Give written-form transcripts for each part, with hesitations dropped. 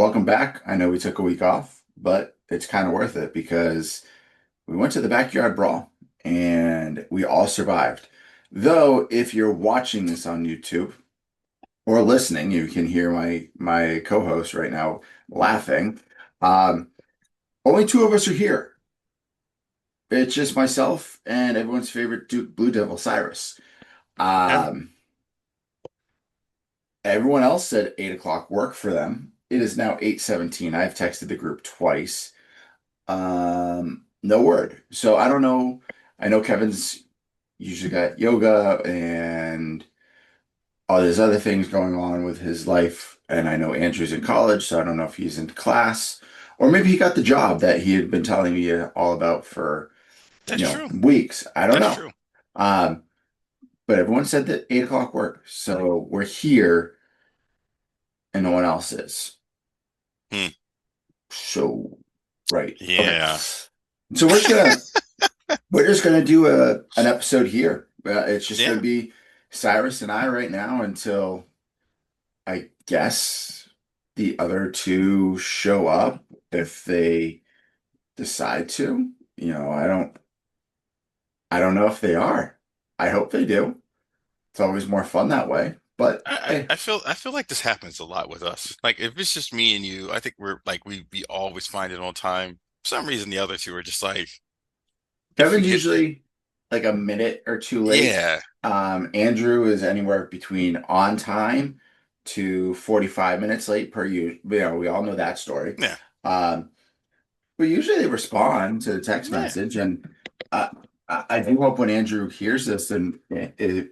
welcome back. I know we took a week off, but it's kind of worth it because we went to the backyard brawl and we all survived. Though, if you're watching this on YouTube or listening, you can hear my co-host right now laughing. Um, Only two of us are here. It's just myself and everyone's favorite Duke Blue Devil, Cyrus. Yeah. Um, Everyone else said 8 o'clock work for them. It is now 8:17. I've texted the group twice. No word. So I don't know. I know Kevin's usually got yoga and all these other things going on with his life. And I know Andrew's in college, so I don't know if he's in class. Or maybe he got the job that he had been telling me all about for, That's true. weeks. I don't That's know. true. Um, but everyone said that 8 o'clock worked. So we're here and no one else is. Hmm. So, right. Okay. Yeah. So we're just gonna do an episode here. It's just gonna Yeah. be Cyrus and I right now until I guess the other two show up if they decide to. I don't know if they are. I hope they do. It's always more fun that way. But hey, I feel like this happens a lot with us. Like if it's just me and you, I think we're like we always find it on time. For some reason the other two are just like if we Kevin's hit usually like a minute or two late. yeah. Andrew is anywhere between on time to 45 minutes late per you. We all know that story. Yeah. Um, but usually they respond to the text Yeah. message, and uh, I do hope when Andrew hears this and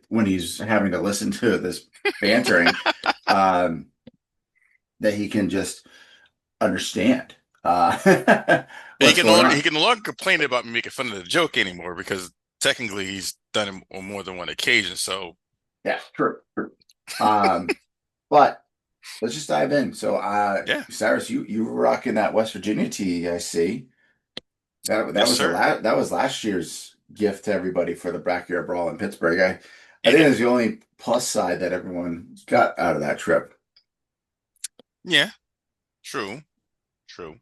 when he's having to listen to this bantering, um, that he can just understand He what's going on. he can no longer complain about me making fun of the joke anymore because technically he's done it on more than one occasion. So Yeah, true, true. Um, but let's just dive in. So, yeah. Cyrus, you were rocking that West Virginia tee, I see. That Yes, was sir. that was last year's gift to everybody for the Backyard Brawl in Pittsburgh. I think Yeah. it's the only plus side that everyone got out of that trip. Yeah. True. True.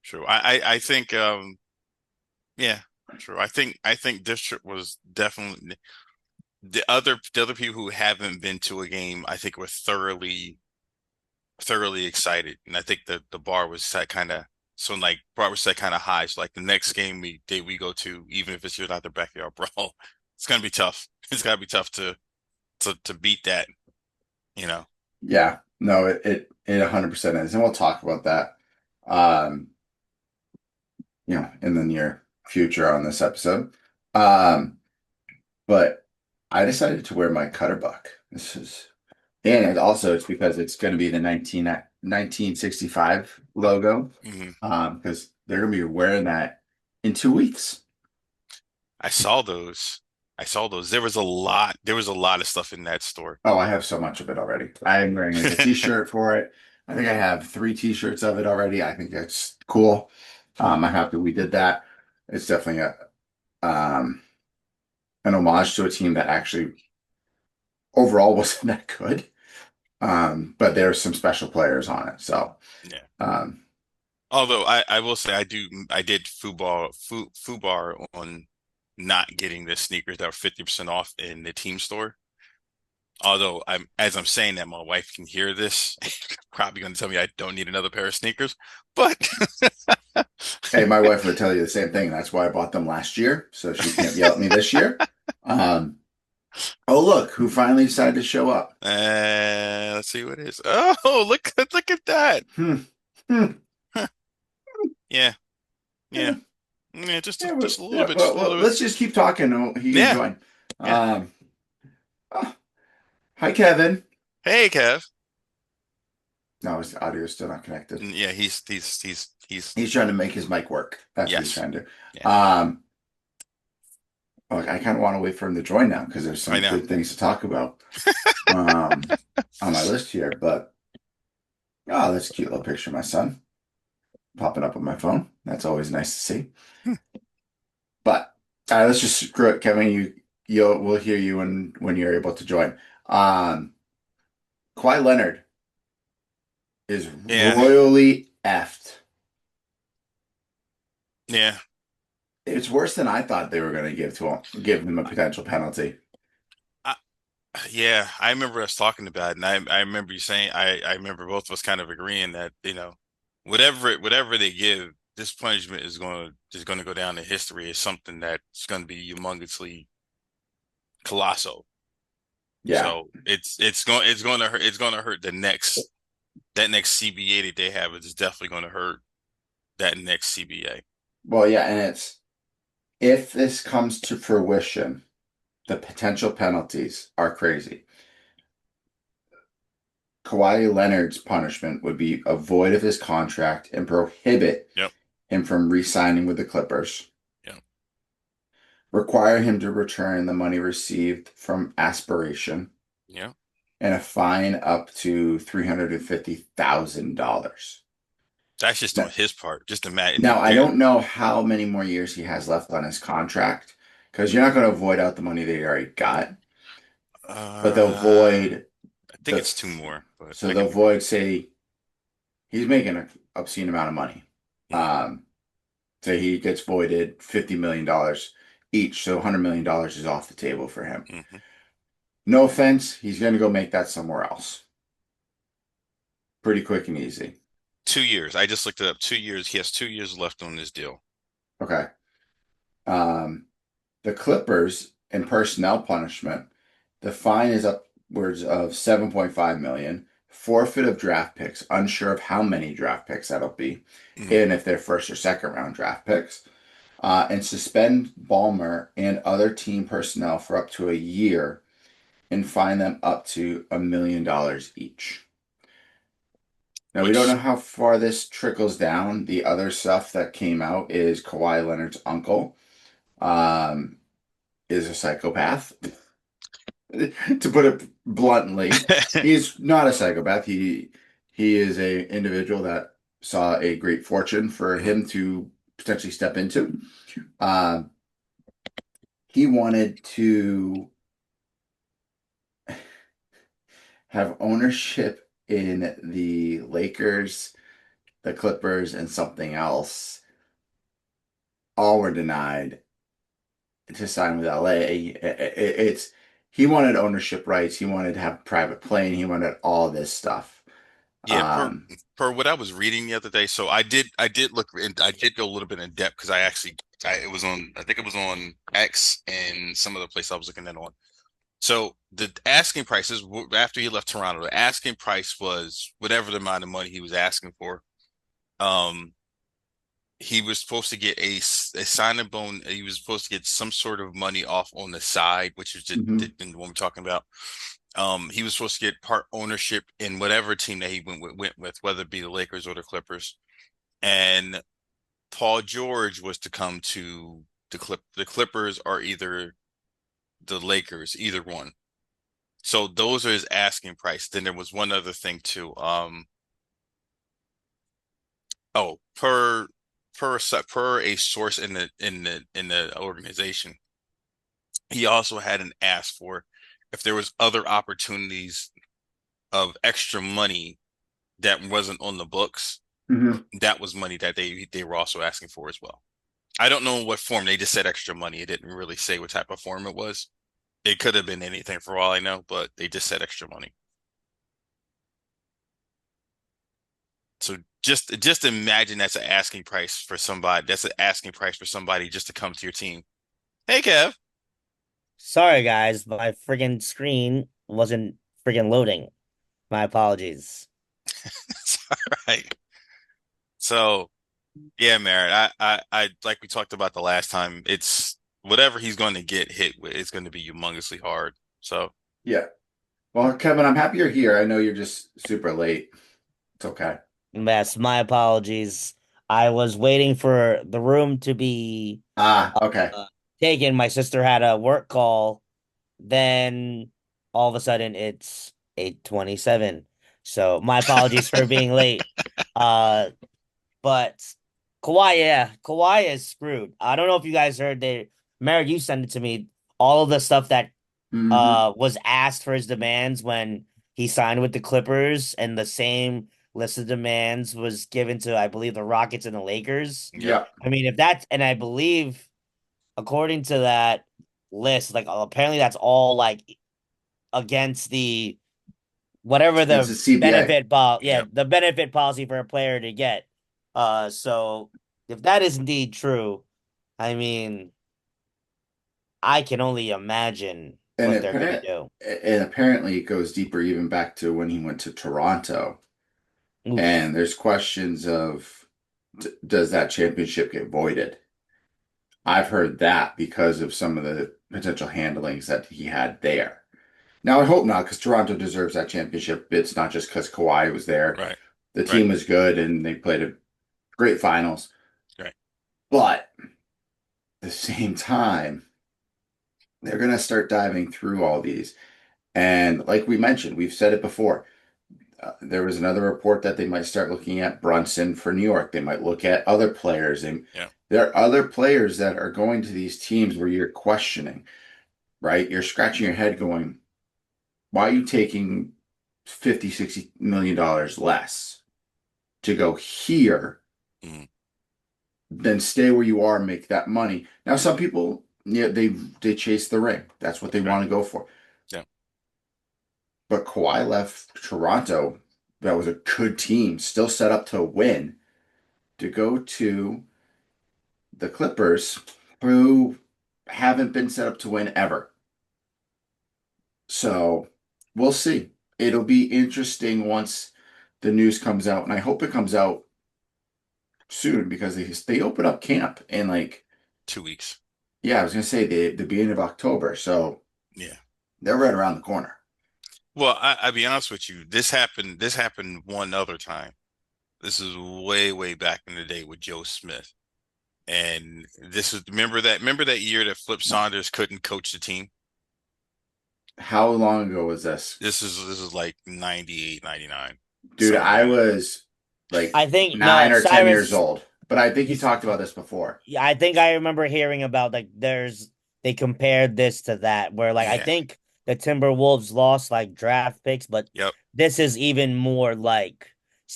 True. I think yeah, true. I think this trip was definitely the other people who haven't been to a game, I think were thoroughly excited. And I think the bar was set kind of so like bar was set kind of high. So like the next game we go to, even if it's just not the backyard brawl, it's gonna be tough. It's gotta be tough to beat that, you know. Yeah, no, it 100% is, and we'll talk about that, um, in the near future on this episode. Um, but I decided to wear my cutter buck. And also it's because it's going to be the 1965 logo, Mhm. because they're going to be wearing that in 2 weeks. I saw those. I saw those. There was a lot of stuff in that store. Oh, I have so much of it already. I'm wearing like a t-shirt for it. I think I have three t-shirts of it already. I think that's cool. I'm happy we did that. It's definitely um, an homage to a team that actually overall wasn't that good. But there's some special players on it. So, Yeah. um, Although I will say I did foobar on not getting the sneakers that were 50% off in the team store. Although I'm saying that my wife can hear this, probably gonna tell me I don't need another pair of sneakers. But Hey, my wife would tell you the same thing. That's why I bought them last year, so she can't yell at me this year. Um, oh, look, who finally decided to show up? let's see what it is. Oh, look at that. Hmm. Hmm. Huh. Yeah, yeah, Yeah, yeah. yeah, Just a little yeah, bit, just well, a well, little bit. let's just keep talking. Oh, he can Yeah, join. yeah. Um, oh, hi, Kevin. Hey, Kev. No, his audio is still not connected. Yeah, he's He's trying to make his mic work. That's what he's yes, trying to do. yeah. Um, Look, I kind of want to wait for him to join now because there's I some know. good things to talk about um, on my list here. But oh, that's a cute little picture of my son popping up on my phone. That's always nice to see. But let's just screw it, Kevin. We'll hear you when you're able to join. Um, Kawhi Leonard is Yeah, royally effed. yeah, It's worse than I thought they were going to give him a potential penalty. I, yeah. I remember us talking about it, and I remember you saying I remember both of us kind of agreeing that whatever they give, this punishment is going to go down in history as something that's going to be humongously colossal. Yeah. So it's going to hurt that next CBA that they have is definitely going to hurt that next CBA. Well, yeah, and it's if this comes to fruition, the potential penalties are crazy. Kawhi Leonard's punishment would be a void of his contract and prohibit Yep, him from re-signing with the Clippers. yep, Require him to return the money received from aspiration yep. and a fine up to $350,000. That's just on Now, his part. Just imagine. now, I don't know how many more years he has left on his contract because you're not going to void out the money that he already got, but they'll I void think the it's two more, but so I they'll could be wrong. void say he's making an obscene amount of money. Hmm. Say he gets voided $50 million each, so $100 million is off the table for him. Hmm. No offense, he's going to go make that somewhere else. Pretty quick and easy. 2 years. I just looked it up. 2 years. He has 2 years left on this deal. Okay. Um, the Clippers in personnel punishment, the fine is upwards of 7.5 million. Forfeit of draft picks, unsure of how many draft picks that'll be, Hmm. and if they're first or second round draft picks. And suspend Ballmer and other team personnel for up to a year and fine them up to $1 million each. Now, we don't know Which, how far this trickles down. The other stuff that came out is Kawhi Leonard's uncle um, is a psychopath. To put it bluntly, he's not a psychopath. He is a individual that saw a great fortune for Mhm. him to potentially step into. Um, he wanted to have ownership in the Lakers, the Clippers, and something else. All were denied to sign with LA. It's he wanted ownership rights. He wanted to have private plane. He wanted all this stuff. Yeah, per Um, per what I was reading the other day. So I did look and I did go a little bit in depth because it was on I think it was on X and some other place I was looking at on. So the asking prices after he left Toronto, the asking price was whatever the amount of money he was asking for. Um, he was supposed to get a signing bone. He was supposed to get some sort of money off on the side, which is mhm, the one we're talking about. He was supposed to get part ownership in whatever team that he went with, whether it be the Lakers or the Clippers. And Paul George was to come to the Clippers or either the Lakers, either one. So those are his asking price. Then there was one other thing too. Oh, per a source in the organization, he also had an ask for if there was other opportunities of extra money that wasn't on the books. mhm. That was money that they were also asking for as well. I don't know what form. They just said extra money. It didn't really say what type of form it was. It could have been anything for all I know, but they just said extra money. So just imagine that's an asking price for somebody. That's an asking price for somebody just to come to your team. Hey, Kev. Sorry, guys, my friggin' screen wasn't friggin' loading. My apologies. It's all right. So yeah, Merritt. I like we talked about the last time. It's whatever he's going to get hit with. It's going to be humongously hard. So Yeah. Well, Kevin, I'm happy you're here. I know you're just super late. It's okay. Yes, my apologies. I was waiting for the room to be Ah, uh, okay. uh, taken. My sister had a work call. Then all of a sudden it's 8:27. So my apologies for being late. Uh, but Kawhi, yeah, Kawhi is screwed. I don't know if you guys heard that. Mary, you sent it to me. All of the stuff that Hmm. was asked for his demands when he signed with the Clippers and the same list of demands was given to, I believe, the Rockets and the Lakers. Yep. Yeah. I mean, if that's, and I believe according to that list, like apparently that's all like against the whatever It's the a CBA. yeah, Yep. the benefit policy for a player to get. So if that is indeed true, I mean, I can only imagine And what they're gonna apparent do. and apparently it goes deeper even back to when he went to Toronto. Oof. And there's questions of does that championship get voided? I've heard that because of some of the potential handlings that he had there. Now, I hope not, because Toronto deserves that championship. It's not just because Kawhi was there. Right. The Right. team was good and they played a great finals. Right. But at the same time, they're going to start diving through all these. And like we mentioned, we've said it before. There was another report that they might start looking at Brunson for New York. They might look at other players. And Yeah. there are other players that are going to these teams where you're questioning, right? You're scratching your head going, why are you taking 50, $60 million less to go here Mm. than stay where you are and make that money? Now, some people, yeah, they chase the ring. That's what they Right. want to go for. Yeah. But Kawhi left Toronto. That was a good team, still set up to win, to go to the Clippers, who haven't been set up to win ever. So we'll see. It'll be interesting once the news comes out, and I hope it comes out soon because they open up camp in like 2 weeks. yeah, I was gonna say the beginning of October, so Yeah. they're right around the corner. Well, I'll be honest with you. This happened one other time. This is way, way back in the day with Joe Smith. And this is remember that year that Flip Saunders couldn't coach the team? How long ago was this? This is like 98, 99, Dude, somewhere I around there. was like I think no, 9 or 10 years Cyrus. old, but I think you He's, talked about this before. yeah, I think I remember hearing about like they compared this to that where like I Yeah. think the Timberwolves lost like draft picks, but Yep. this is even more like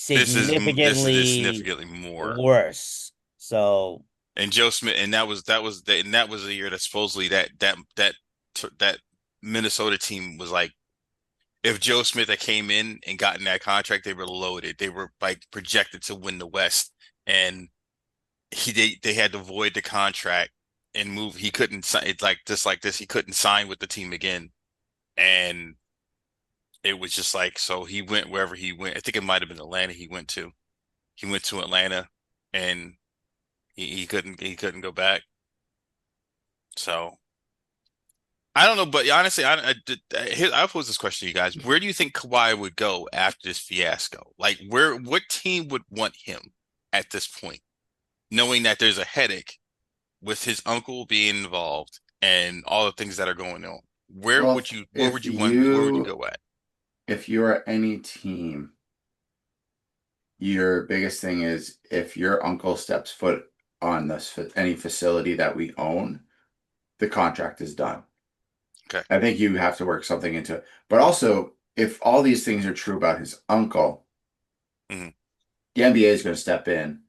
This is significantly significantly more. worse. So And Joe Smith, and that was the year that supposedly that Minnesota team was like, if Joe Smith had came in and gotten that contract, they were loaded. They were like projected to win the West, and they had to void the contract and move. He couldn't sign. It's like this. He couldn't sign with the team again, and it was just like, so he went wherever he went. I think it might have been Atlanta. He went to Atlanta, and he couldn't go back. So I don't know, but honestly, I'll pose this question to you guys: where do you think Kawhi would go after this fiasco? Like, what team would want him at this point, knowing that there's a headache with his uncle being involved and all the things that are going on? Where Well, would you where if would you want where would you you go at? if you're any team, your biggest thing is if your uncle steps foot on any facility that we own, the contract is done. Okay. I think you have to work something into it. But also, if all these things are true about his uncle, Mhm. the NBA is going to step in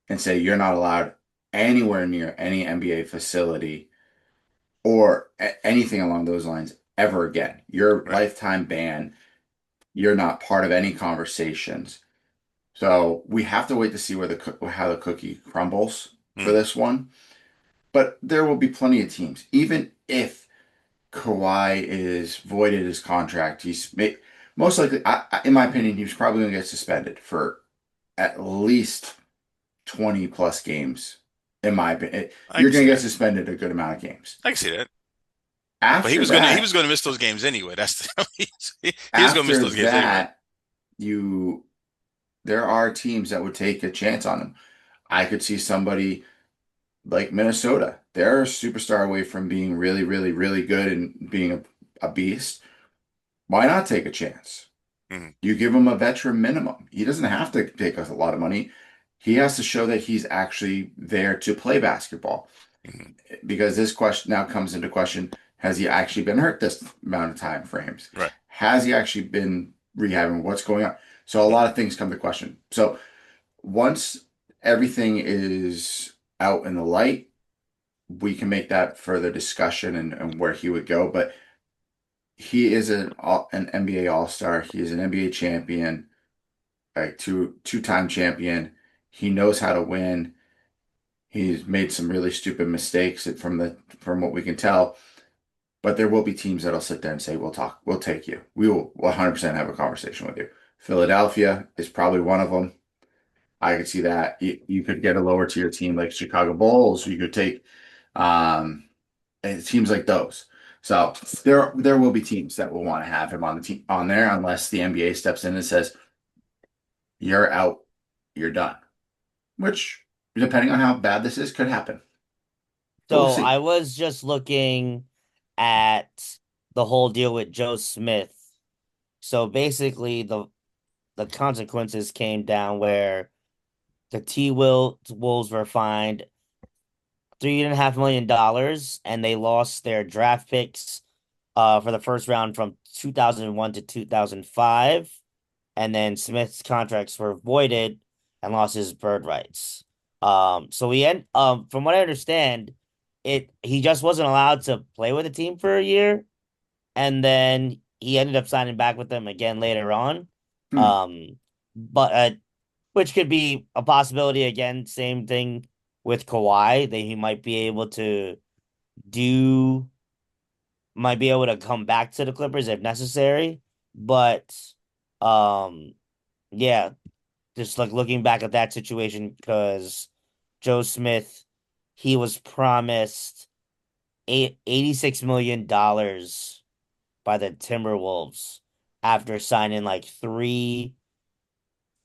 and say you're not allowed anywhere near any NBA facility or anything along those lines ever again. Your Right. lifetime ban. You're not part of any conversations. So we have to wait to see how the cookie crumbles for Mhm. this one. But there will be plenty of teams, even if Kawhi is voided his contract. Most likely, in my opinion, he's probably going to get suspended for at least 20 plus games. In my opinion, I you're can going see to get that. suspended a good amount of games. I can see that. But he After was gonna he was that, gonna miss those games anyway. He was gonna miss after those games anyway. that, you there are teams that would take a chance on him. I could see somebody like Minnesota. They're a superstar away from being really, really, really good and being a beast. Why not take a chance? Mhm. You give him a veteran minimum. He doesn't have to take us a lot of money. He has to show that he's actually there to play basketball. Mhm. Because this question now comes into question, has he actually been hurt this amount of time frames? Right. Has he actually been rehabbing? What's going on? So a lot of things come to question. So once everything is out in the light, we can make that further discussion and where he would go. But he is an NBA All-Star. He is an NBA champion, like two-time champion. He knows how to win. He's made some really stupid mistakes from what we can tell. But there will be teams that'll sit there and say, "We'll talk. We'll take you. We will 100% have a conversation with you." Philadelphia is probably one of them. I could see that. You could get a lower tier team like Chicago Bulls. You could take teams like those. So there will be teams that will want to have him on the team on there unless the NBA steps in and says, "You're out. You're done." Which, depending on how bad this is, could happen. But we'll So see. I was just looking at the whole deal with Joe Smith. So basically, the consequences came down where the Wolves were fined $3.5 million, and they lost their draft picks for the first round from 2001 to 2005, and then Smith's contracts were voided and lost his bird rights. So from what I understand, he just wasn't allowed to play with the team for a year, and then he ended up signing back with them again later on. Hmm. But which could be a possibility again. Same thing with Kawhi, that he do might be able to come back to the Clippers if necessary. But um, yeah, just like looking back at that situation, because Joe Smith, he was promised $86 million by the Timberwolves after signing like 3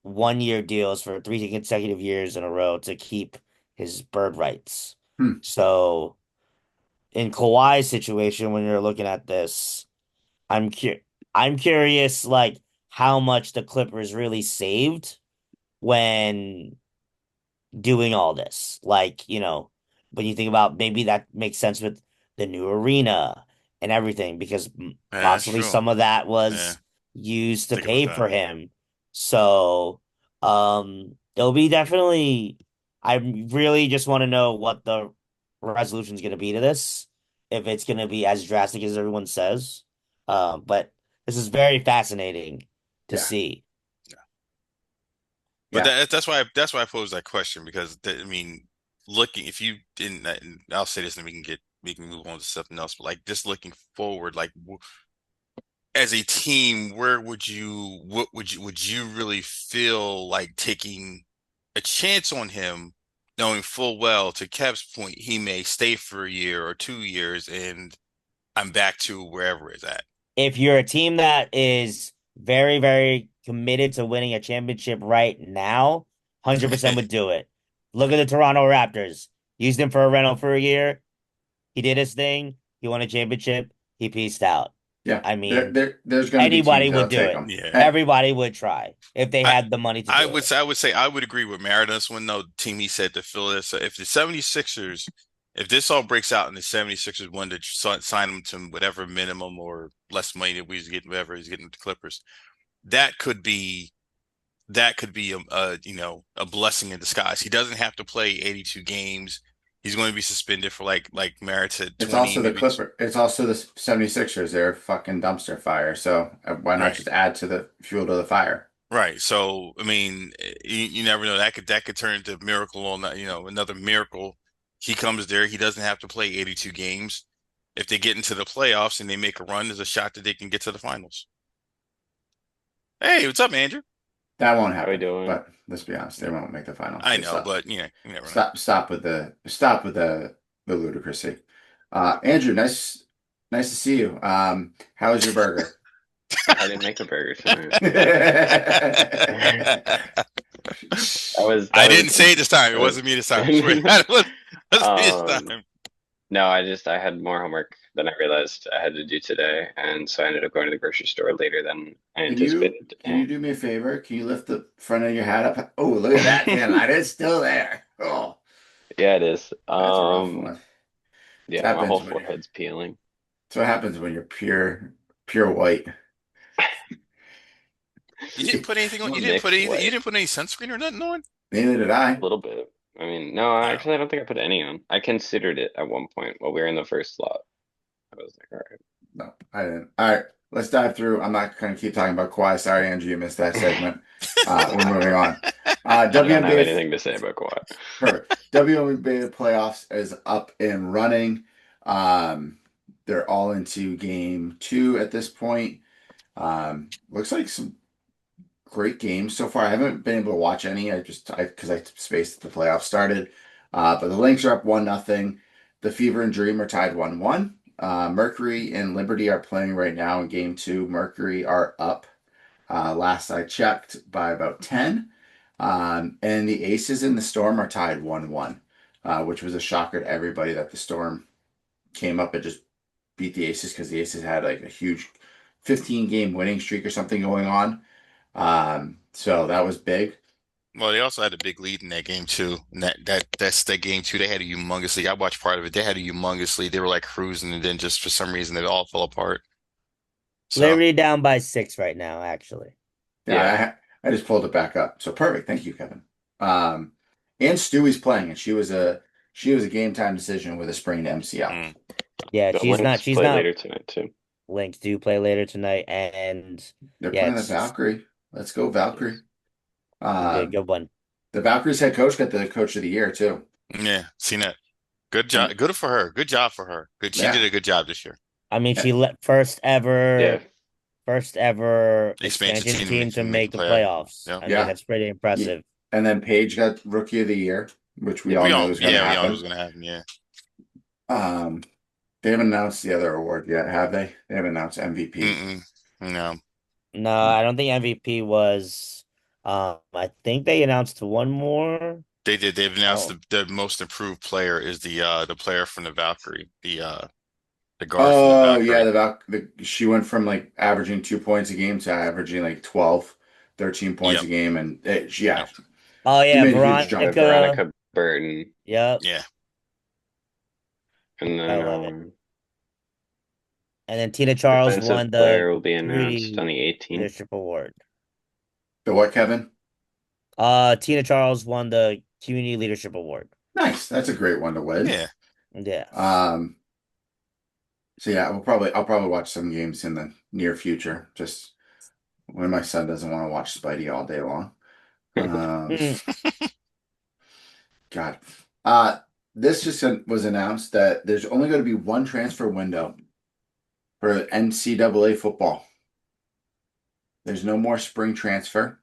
1-year deals for 3 consecutive years in a row to keep his bird rights. Hmm. So in Kawhi's situation, when you're looking at this, I'm cu- I'm curious like how much the Clippers really saved when doing all this. Like, when you think about, maybe that makes sense with the new arena and everything, because Yeah, that's possibly true. some of that Yeah, was used to think about pay that. for him. So, it'll be definitely, I really just want to know what the resolution is going to be to this, if it's going to be as drastic as everyone says. But this is very fascinating to Yeah. see. But Yeah. that's why I posed that question because I mean, looking if you didn't, and I'll say this, and we can move on to something else. But like just looking forward, like as a team, where would you really feel like taking a chance on him, knowing full well, to Kev's point, he may stay for a year or 2 years, and I'm back to wherever it's at. If you're a team that is very, very committed to winning a championship right now, 100% would do it. Look at the Toronto Raptors. Used him for a rental for a year. He did his thing. He won a championship. He pieced out. Yeah. I mean, There's going to be anybody teams would that'll do take it. them. Yeah. Everybody would try if they I had the money to do it. I would agree with Merritt on this one though. The team he said to fill this. If the 76ers, if this all breaks out and the 76ers wanted to sign him to whatever minimum or less money that we was getting, whatever he's getting with the Clippers, that could be a blessing in disguise. He doesn't have to play 82 games. He's going to be suspended for like Merritt said, It's 20 also the maybe. Clipper. It's also the 76ers. They're a fucking dumpster fire. So why not Right. just add to the fuel to the fire? Right. So, I mean, you never know. That could turn into a miracle on that, another miracle. He comes there, he doesn't have to play 82 games. If they get into the playoffs and they make a run, there's a shot that they can get to the finals. Hey, what's up, Andrew? That won't How we happen. doing? But let's be honest, they won't make the finals. I So know, stop, but you never know. stop with the ludicrousy. Andrew, nice to see you. How was your burger? I didn't make a burger tonight. I That didn't was say it this time. It that was wasn't me this time. I swear. That was me this um time. no, I had more homework than I realized I had to do today, and so I ended up going to the grocery store later than I Can you anticipated. can you do me a favor? Can you lift the front of your hat up? Oh, look at that tan line. It's still there. Oh, Yeah, it is. that's a rough one. It Yeah, my whole happens when you forehead's peeling. That's what happens when you're pure white. You didn't put anything on. I'm a You didn't put mixed anything. You white. didn't put any sunscreen or nothing on. Neither did A I. little bit. I mean, no, Wow. actually, I don't think I put any on. I considered it at one point while we were in the first slot. I was like, all right. No, I didn't. All right, let's dive through. I'm not going to keep talking about Kawhi. Sorry, Andrew, you missed that segment. We're moving on. I don't have WNBA, anything to say about Kawhi. perfect. WNBA playoffs is up and running. They're all into game 2 at this point. Looks like some great games so far. I haven't been able to watch any. Because I spaced the playoffs started. But the Lynx are up 1-0. The Fever and Dream are tied 1-1. Mercury and Liberty are playing right now in game 2. Mercury are up, last I checked, by about 10. And the Aces and the Storm are tied 1-1, which was a shocker to everybody that the Storm came up and just beat the Aces because the Aces had like a huge 15-game winning streak or something going on. So that was big. Well, they also had a big lead in that game too. And that's that game too. They had a humongous lead. I watched part of it. They had a humongous lead. They were like cruising, and then just for some reason it all fell apart. So Liberty down by 6 right now, actually. Yeah, I just pulled it back up. So perfect. Thank you, Kevin. And Stewie's playing, and she was a game time decision with a sprained MCL. mm. Yeah, The she's Lynx she's play not later tonight too. Lynx do play later tonight, and They're yeah, playing the it's Valkyrie. Let's go, Valkyrie. good one. The Valkyrie's head coach got the coach of the year too. Yeah, seen that. Good job. Good for her. Good job for her. Good. She Yeah. did a good job this year. I mean, Yeah. she let Yeah. first ever Expansion expansion team team to make make the play. playoffs. Yeah. I Yeah. mean, that's pretty impressive. And then Paige got Rookie of the Year, which we Yeah, all We know all, was going to yeah, we all knew it happen. was gonna happen. Yeah. They haven't announced the other award yet, have they? They haven't announced MVP. Mm-mm. No. No, I don't think MVP was. I think they announced one more. They did. They've announced Oh, the most improved player is the player from the Valkyrie, the guard from the Oh yeah, Valkyrie. she went from like averaging 2 points a game to averaging like 12, 13 points Yep. a game, and Yep. oh she yeah, made a huge jump. Veronica. Veronica Burton, Yep, Yeah. and I then love it. And then Tina Charles defensive won player the will be announced on Community the 18th. Leadership Award. The what, Kevin? Tina Charles won the Community Leadership Award. Nice. That's a great one to win. Yeah. Yes. So yeah, I'll probably watch some games in the near future, just when my son doesn't want to watch Spidey all day long. God. This just was announced that there's only going to be one transfer window for NCAA football. There's no more spring transfer.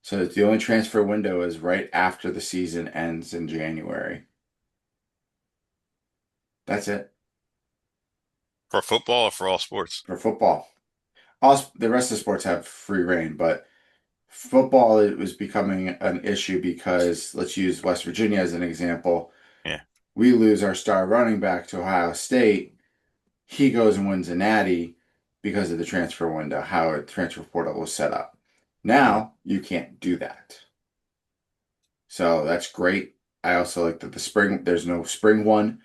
So the only transfer window is right after the season ends in January. That's it For football or for all sports? for football. The rest of the sports have free reign, but football, it was becoming an issue because let's use West Virginia as an example. Yeah. We lose our star running back to Ohio State. He goes and wins a natty because of the transfer window, how a transfer portal was set up. Now you can't do that. So that's great. I also like that there's no spring one.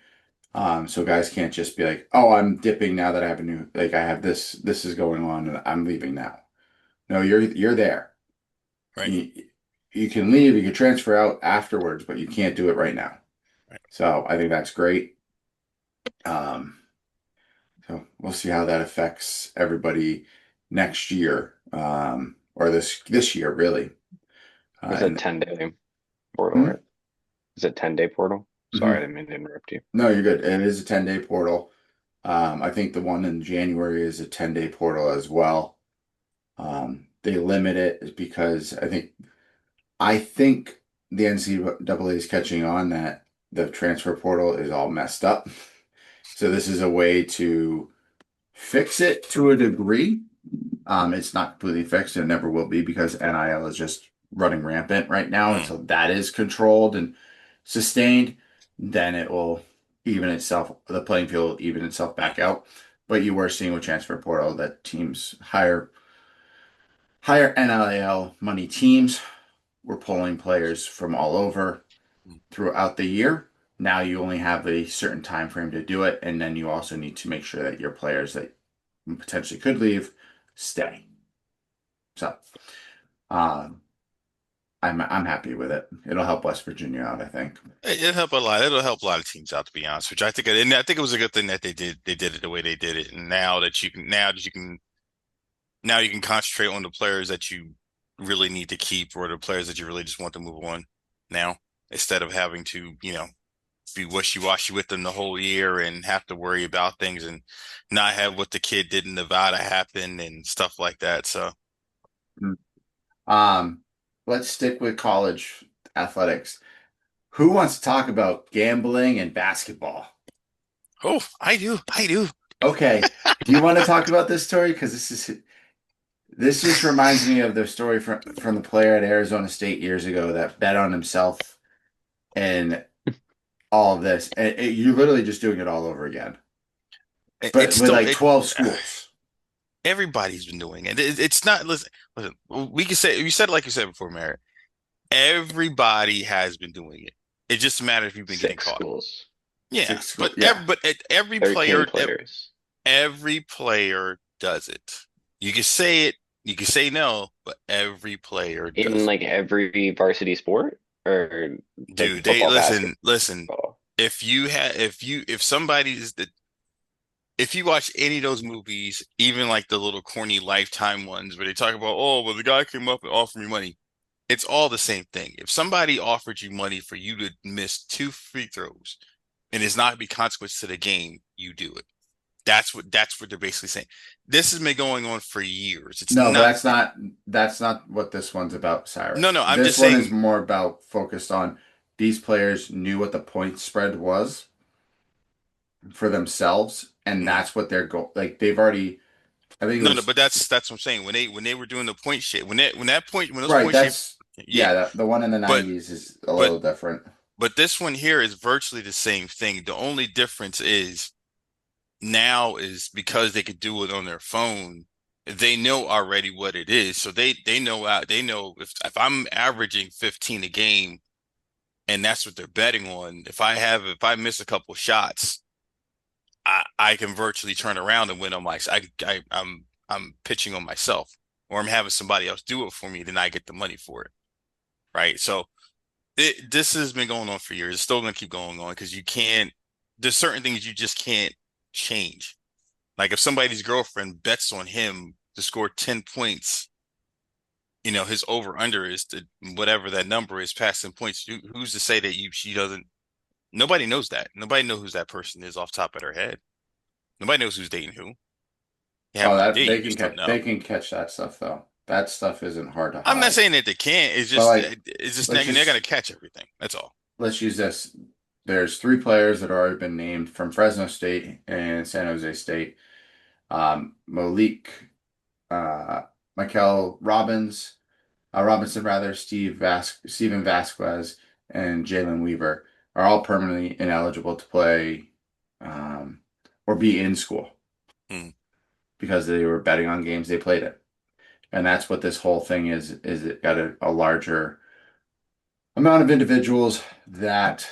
So guys can't just be like, oh, I'm dipping now that I have I have this is going on and I'm leaving now. No, you're there. Right. You can leave, you can transfer out afterwards, but you can't do it right now. Right. So I think that's great. So we'll see how that affects everybody next year, or this year really. It's a 10-day portal, right? Is it 10-day portal? Sorry, I didn't mean to interrupt you. No, you're good. It is a 10-day portal. I think the one in January is a 10-day portal as well. They limit it because I think the NCAA is catching on that the transfer portal is all messed up. So this is a way to fix it to a degree. It's not completely fixed and never will be because NIL is just running rampant right now. Until that is controlled and sustained, then it will even itself, the playing field will even itself back out. But you were seeing with transfer portal that teams higher NIL money teams were pulling players from all over throughout the year. Now you only have a certain time frame to do it, and then you also need to make sure that your players that potentially could leave stay. So Um, I'm happy with it. It'll help West Virginia out, I think. It'll help a lot. It'll help a lot of teams out, to be honest. Which I think, and I think it was a good thing that they did it the way they did it. And now you can concentrate on the players that you really need to keep, or the players that you really just want to move on now, instead of having to, be wishy-washy with them the whole year and have to worry about things and not have what the kid did in Nevada happen and stuff like that. So, Mm. Um, let's stick with college athletics. Who wants to talk about gambling and basketball? oh, I do. Okay. Do you want to talk about this story? Because this just reminds me of the story from the player at Arizona State years ago that bet on himself and all of this. And you're literally just doing it all over again, but It's with still like 12 schools. everybody's been doing it. It's not, listen, we can say, you said it like you said before, Mary. Everybody has been doing it. It's just a matter if you've been getting 6 caught. schools, Yeah, 6 schools. Yeah. thirteen players. every player does it. You can say it, you can say no, but every player In does it. like every varsity sport or like Dude, they football, listen. basketball. If you watch any of those movies, even like the little corny Lifetime ones where they talk about, oh, well, the guy came up and offered me money. It's all the same thing. If somebody offered you money for you to miss 2 free throws and it's not to be consequence to the game, you do it. That's what they're basically saying. This has been going on for years. It's No, but not that's not what this one's about, no, Cyrus. I'm This just one is saying more about focused on these players knew what the point spread was for themselves, and mm, that's what they're go like they've already I think it no, was but that's what I'm saying. When they were doing the point shit, when those right, point shape, that's yeah. yeah, the one in the But 90s is a but little different. but this one here is virtually the same thing. The only difference is now is because they could do it on their phone, they know already what it is. So they know if I'm averaging 15 a game and that's what they're betting on, if I miss a couple shots, I can virtually turn around and win on my I'm pitching on myself, or I'm having somebody else do it for me, then I get the money for it. Right. So this has been going on for years. It's still gonna keep going on because you can't there's certain things you just can't change. Like if somebody's girlfriend bets on him to score 10 points, his over under is to whatever that number is, past 10 points. Who's to say that she doesn't? Nobody knows that. Nobody knows who that person is off the top of their head. Nobody knows who's dating who. You have Oh, an that idea, you just don't they know. can catch that stuff though. That stuff isn't hard to I'm not hide. saying that they can't. But like It's just let's they're gonna just catch everything. That's all. let's use this. There's 3 players that have already been named from Fresno State and San Jose State. Malik, uh, Mikel Robinson rather, Steven Vasquez, and Jalen Weaver are all permanently ineligible to play um, or be in school Hmm. because they were betting on games they played it. And that's what this whole thing is it got a larger amount of individuals that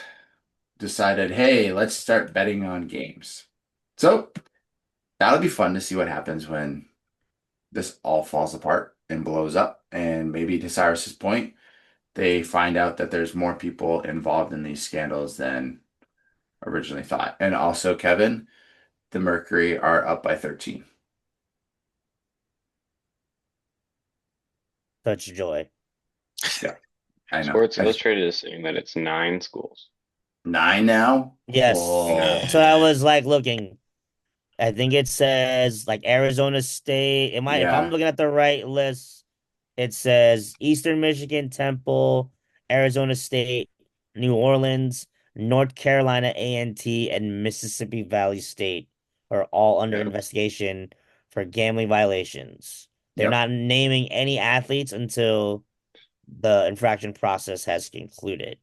decided, hey, let's start betting on games. So that'll be fun to see what happens when this all falls apart and blows up. And maybe to Cyrus's point, they find out that there's more people involved in these scandals than originally thought. And also, Kevin, the Mercury are up by 13. Such joy. Yeah, I know. Sports Illustrated is saying that it's 9 schools. 9 now? Yes. Oh, So I Nah. was like looking. I think it says like Arizona State. If I'm yeah. looking at the right list, it says Eastern Michigan, Temple, Arizona State, New Orleans, North Carolina A&T, and Mississippi Valley State are all under Yep. investigation for gambling violations. They're Yep. not naming any athletes until the infraction process has concluded.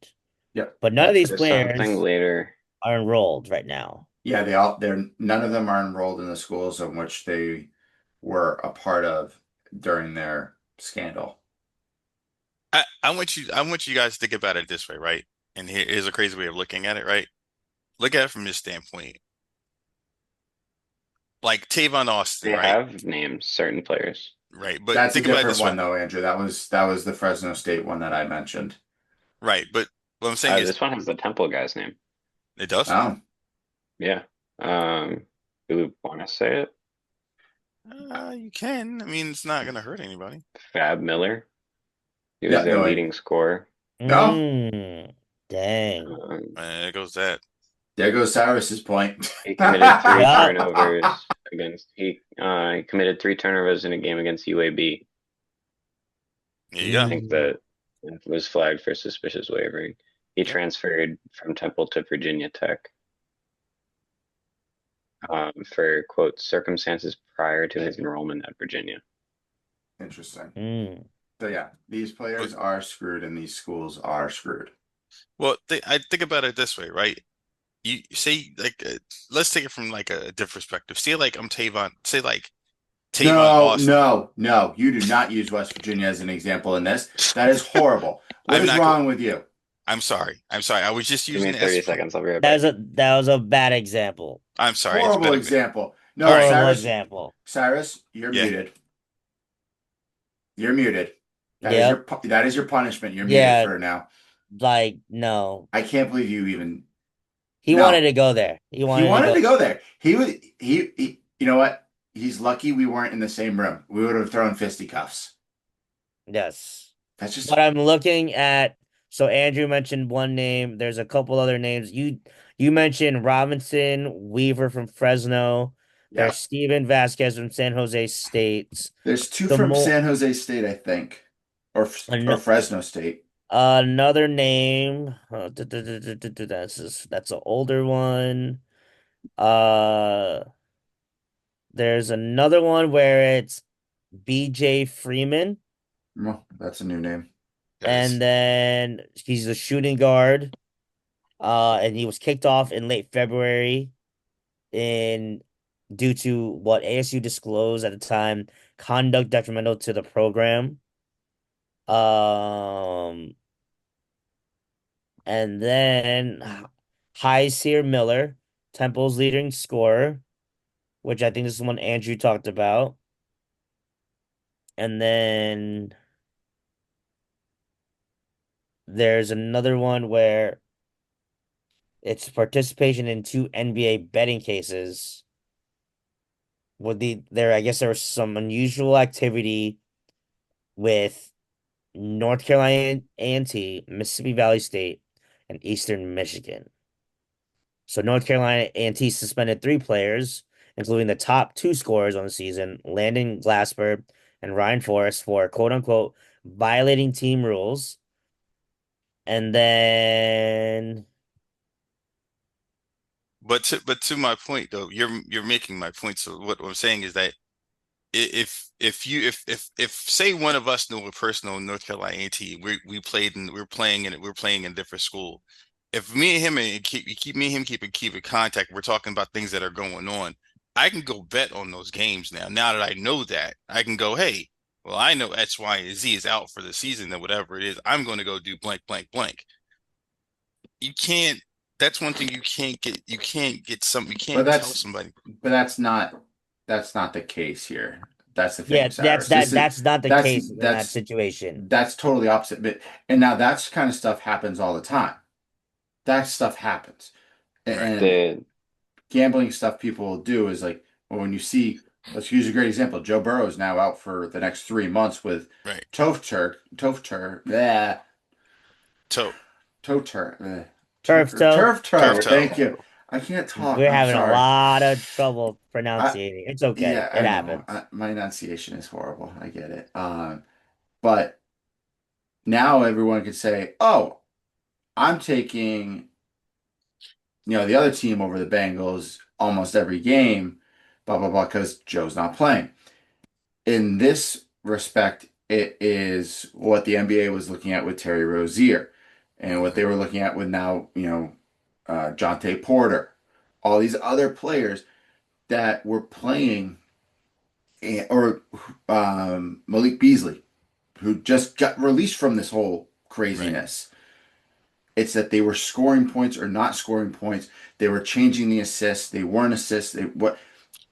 Yep. But none of That's these There's something players later. are enrolled right now. yeah, they're none of them are enrolled in the schools in which they were a part of during their scandal. I want you guys to think about it this way, right? And here's a crazy way of looking at it, right? Look at it from this standpoint. Like Tavon Austin, They right? have named certain players. right. But That's a think about it different this way, one though, Andrew. That was the Fresno State one that I mentioned. right? But what I'm saying is, This one has the Temple guy's name. it does. Oh, Yeah. Do we want to say it? You can. I mean, it's not gonna hurt anybody. Fab Miller. He was yeah, their no, leading scorer. no. Dang. Um, There goes that. There goes Cyrus's point. he committed three Yeah. turnovers he committed 3 turnovers in a game against UAB. There you go. I think that it was flagged for suspicious wavering. He transferred from Temple to Virginia Tech for quote circumstances prior to his enrollment at Virginia. Interesting. Mm. So yeah, these players are screwed and these schools are screwed. Well, I think about it this way, right? You say like, let's take it from like a different perspective. Say like I'm Tavon. Say like Tavon No, Austin. no. You do not use West Virginia as an example in this. That is horrible. What I'm is not. wrong with you? I'm sorry. I'm sorry. I was just Give me using it 30 as. seconds. I'll be right That back. was a bad example. I'm sorry. It's Horrible better. example. No, All right. Horrible Cyrus, example. Cyrus, you're Yeah. muted. You're muted. Yep. That is your punishment. You're Yeah. muted for now. Like, no. I can't believe you even. He No. wanted to go there. He wanted to go there. He you know what? He's lucky we weren't in the same room. We would have thrown fisticuffs. Yes. That's just But I'm looking at, so Andrew mentioned one name. There's a couple other names. You mentioned Robinson, Weaver from Fresno. yeah. There's Steven Vasquez from San Jose State. There's two The from mo San Jose State, I think, or Fresno State. Another name. That's an older one. Uh, there's another one where it's BJ Freeman, Well, that's a new name. and then he's a shooting guard. And he was kicked off in late February in due to what ASU disclosed at the time, conduct detrimental to the program. And then Heisir Miller, Temple's leading scorer, which I think this is one Andrew talked about. And then there's another one where it's participation in 2 NBA betting cases. I guess there was some unusual activity with North Carolina A&T, Mississippi Valley State, and Eastern Michigan. So North Carolina A&T suspended 3 players, including the top 2 scorers on the season, Landon Glasper and Ryan Forrest, for quote unquote violating team rules. And then But to my point though, you're making my point. So what I'm saying is that if say one of us knew a person on North Carolina A&T, we're playing in a different school. If me and him and keep me and him keep in contact, we're talking about things that are going on. I can go bet on those games now. Now that I know that, I can go, hey, well, I know X, Y, and Z is out for the season or whatever it is. I'm going to go do blank, blank, blank. You can't. That's one thing you can't get. You can't get some. You can't tell somebody. But that's not the case here. That's the yeah, thing, Cyrus. that's not the case in that That's situation. that's totally opposite. But and now that's kind of stuff happens all the time. That stuff happens. And The gambling stuff people will do is like, well, when you see, let's use a great example. Joe Burrow is now out for the next 3 months with Right. Toe turf. Toe. Turf toe. Turf toe. Turf toe. Thank you. I can't talk. We're I'm having sorry. a lot of trouble pronunciating. It's okay. Yeah, It I happens. know. My enunciation is horrible. I get it. But now everyone can say, "Oh, I'm taking, the other team over the Bengals almost every game, blah blah blah," because Joe's not playing. In this respect, it is what the NBA was looking at with Terry Rozier, and what they were looking at with now, Jonte Porter, all these other players that were playing, or Malik Beasley, who just got released from this whole craziness. Right. It's that they were scoring points or not scoring points. They were changing the assists. They weren't assists.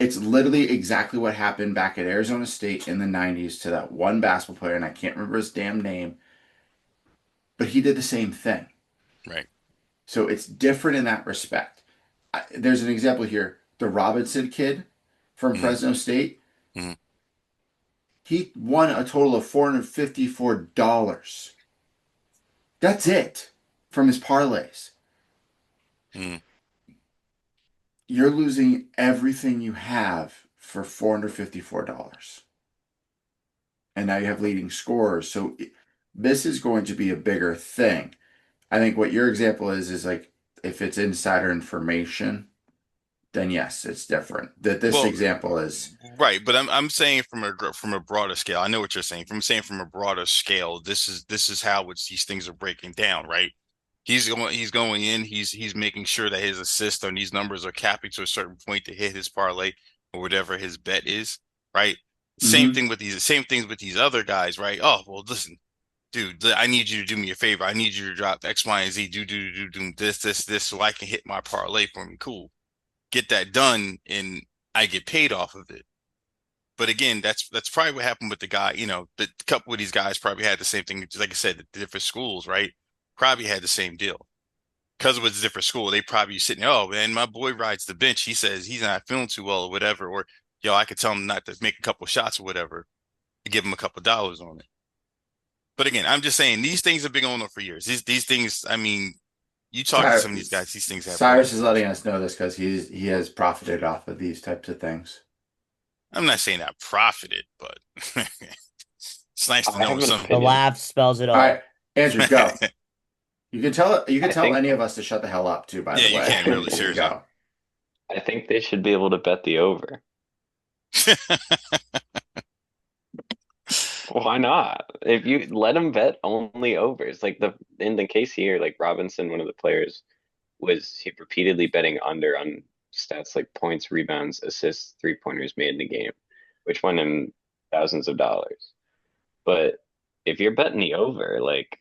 It's literally exactly what happened back at Arizona State in the 90s to that one basketball player, and I can't remember his damn name, but he did the same thing. Right. So it's different in that respect. There's an example here. The Robinson kid from Hmm. Fresno State, Hmm. he won a total of $454. That's it from his parlays. Hmm. You're losing everything you have for $454. And now you have leading scorers. So this is going to be a bigger thing. I think what your example is like if it's insider information, then yes, it's different. That this Well, example is right, but I'm saying from a broader scale. I know what you're saying. From saying from a broader scale, this is how these things are breaking down, right? He's going in, he's making sure that his assists on these numbers are capping to a certain point to hit his parlay or whatever his bet is, right? mhm. Same things with these other guys, right? Oh, well, listen, dude, I need you to do me a favor. I need you to drop X, Y, and Z, do this, so I can hit my parlay for me. Cool. Get that done and I get paid off of it. But again, that's probably what happened with the guy. The couple of these guys probably had the same thing. Like I said, the different schools, right? Probably had the same deal. Because it was a different school, they probably sitting there, oh man, my boy rides the bench. He says he's not feeling too well or whatever. Or yo, I could tell him not to make a couple shots or whatever, to give him a couple dollars on it. But again, I'm just saying these things have been going on for years. These things, I mean, you talk to some of these guys, these things have always Cyrus is letting existed. us know this because he has profited off of these types of things. I'm not saying I profited, but it's nice to I know have an some. The opinion. laugh spells it All right, all. Andrew, go. You can I tell think any of us to shut the hell up too, by Yeah, the you way. can really, You can seriously. go. I think they should be able to bet the over. Why not? If you let them bet only overs, like the in the case here, like Robinson, one of the players, was he repeatedly betting under on stats like points, rebounds, assists, three pointers made in the game, which won him thousands of dollars. But if you're betting the over, like,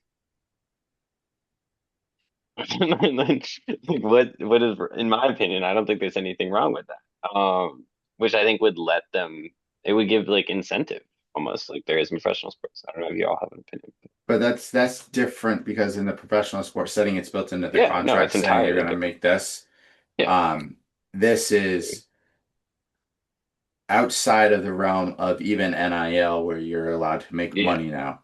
like what is in my opinion, I don't think there's anything wrong with that. Which I think would let them, it would give like incentive almost like there is in professional sports. I don't know if you all have an opinion. But that's different because in the professional sports setting, it's built into the Yeah, no, contract it's saying you're entirely going to different. make this. Yeah, Um, this is outside of the realm of even NIL where you're allowed to make yeah. money now.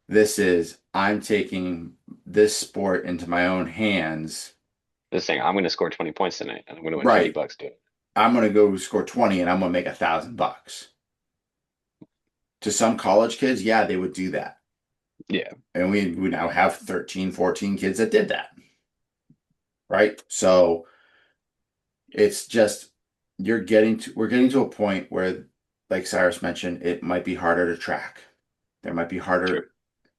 This is I'm taking this sport into my own hands. Just saying, I'm going to score 20 points tonight, and I'm going to win Right. $50 doing it. I'm gonna go score 20 and I'm gonna make $1,000. To some college kids, yeah, they would do that. Yeah, And we now have 13, 14 kids that did that. Right? So it's just we're getting to a point where, like Cyrus mentioned, it might be harder to track. There might be true. harder,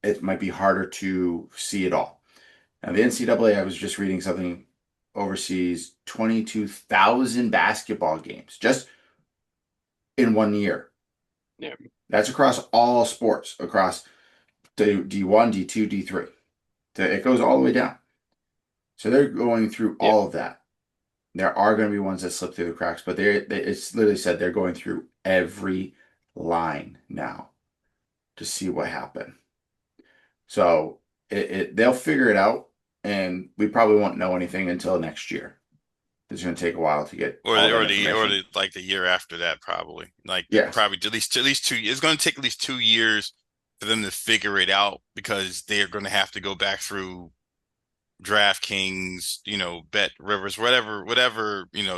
it might be harder to see it all. Now the NCAA, I was just reading something overseas, 22,000 basketball games just in one year. Yeah, That's across all sports, across D1, D2, D3. It goes all the way down. So they're going through yeah. all of that. There are going to be ones that slip through the cracks, but it's literally said they're going through every line now to see what happened. So they'll figure it out, and we probably won't know anything until next year. It's going to take a while to get Or all the, that or information. the like the year after that, probably. Like Yes. probably at least 2 years. It's going to take at least 2 years for them to figure it out because they are going to have to go back through DraftKings, Bet Rivers, whatever,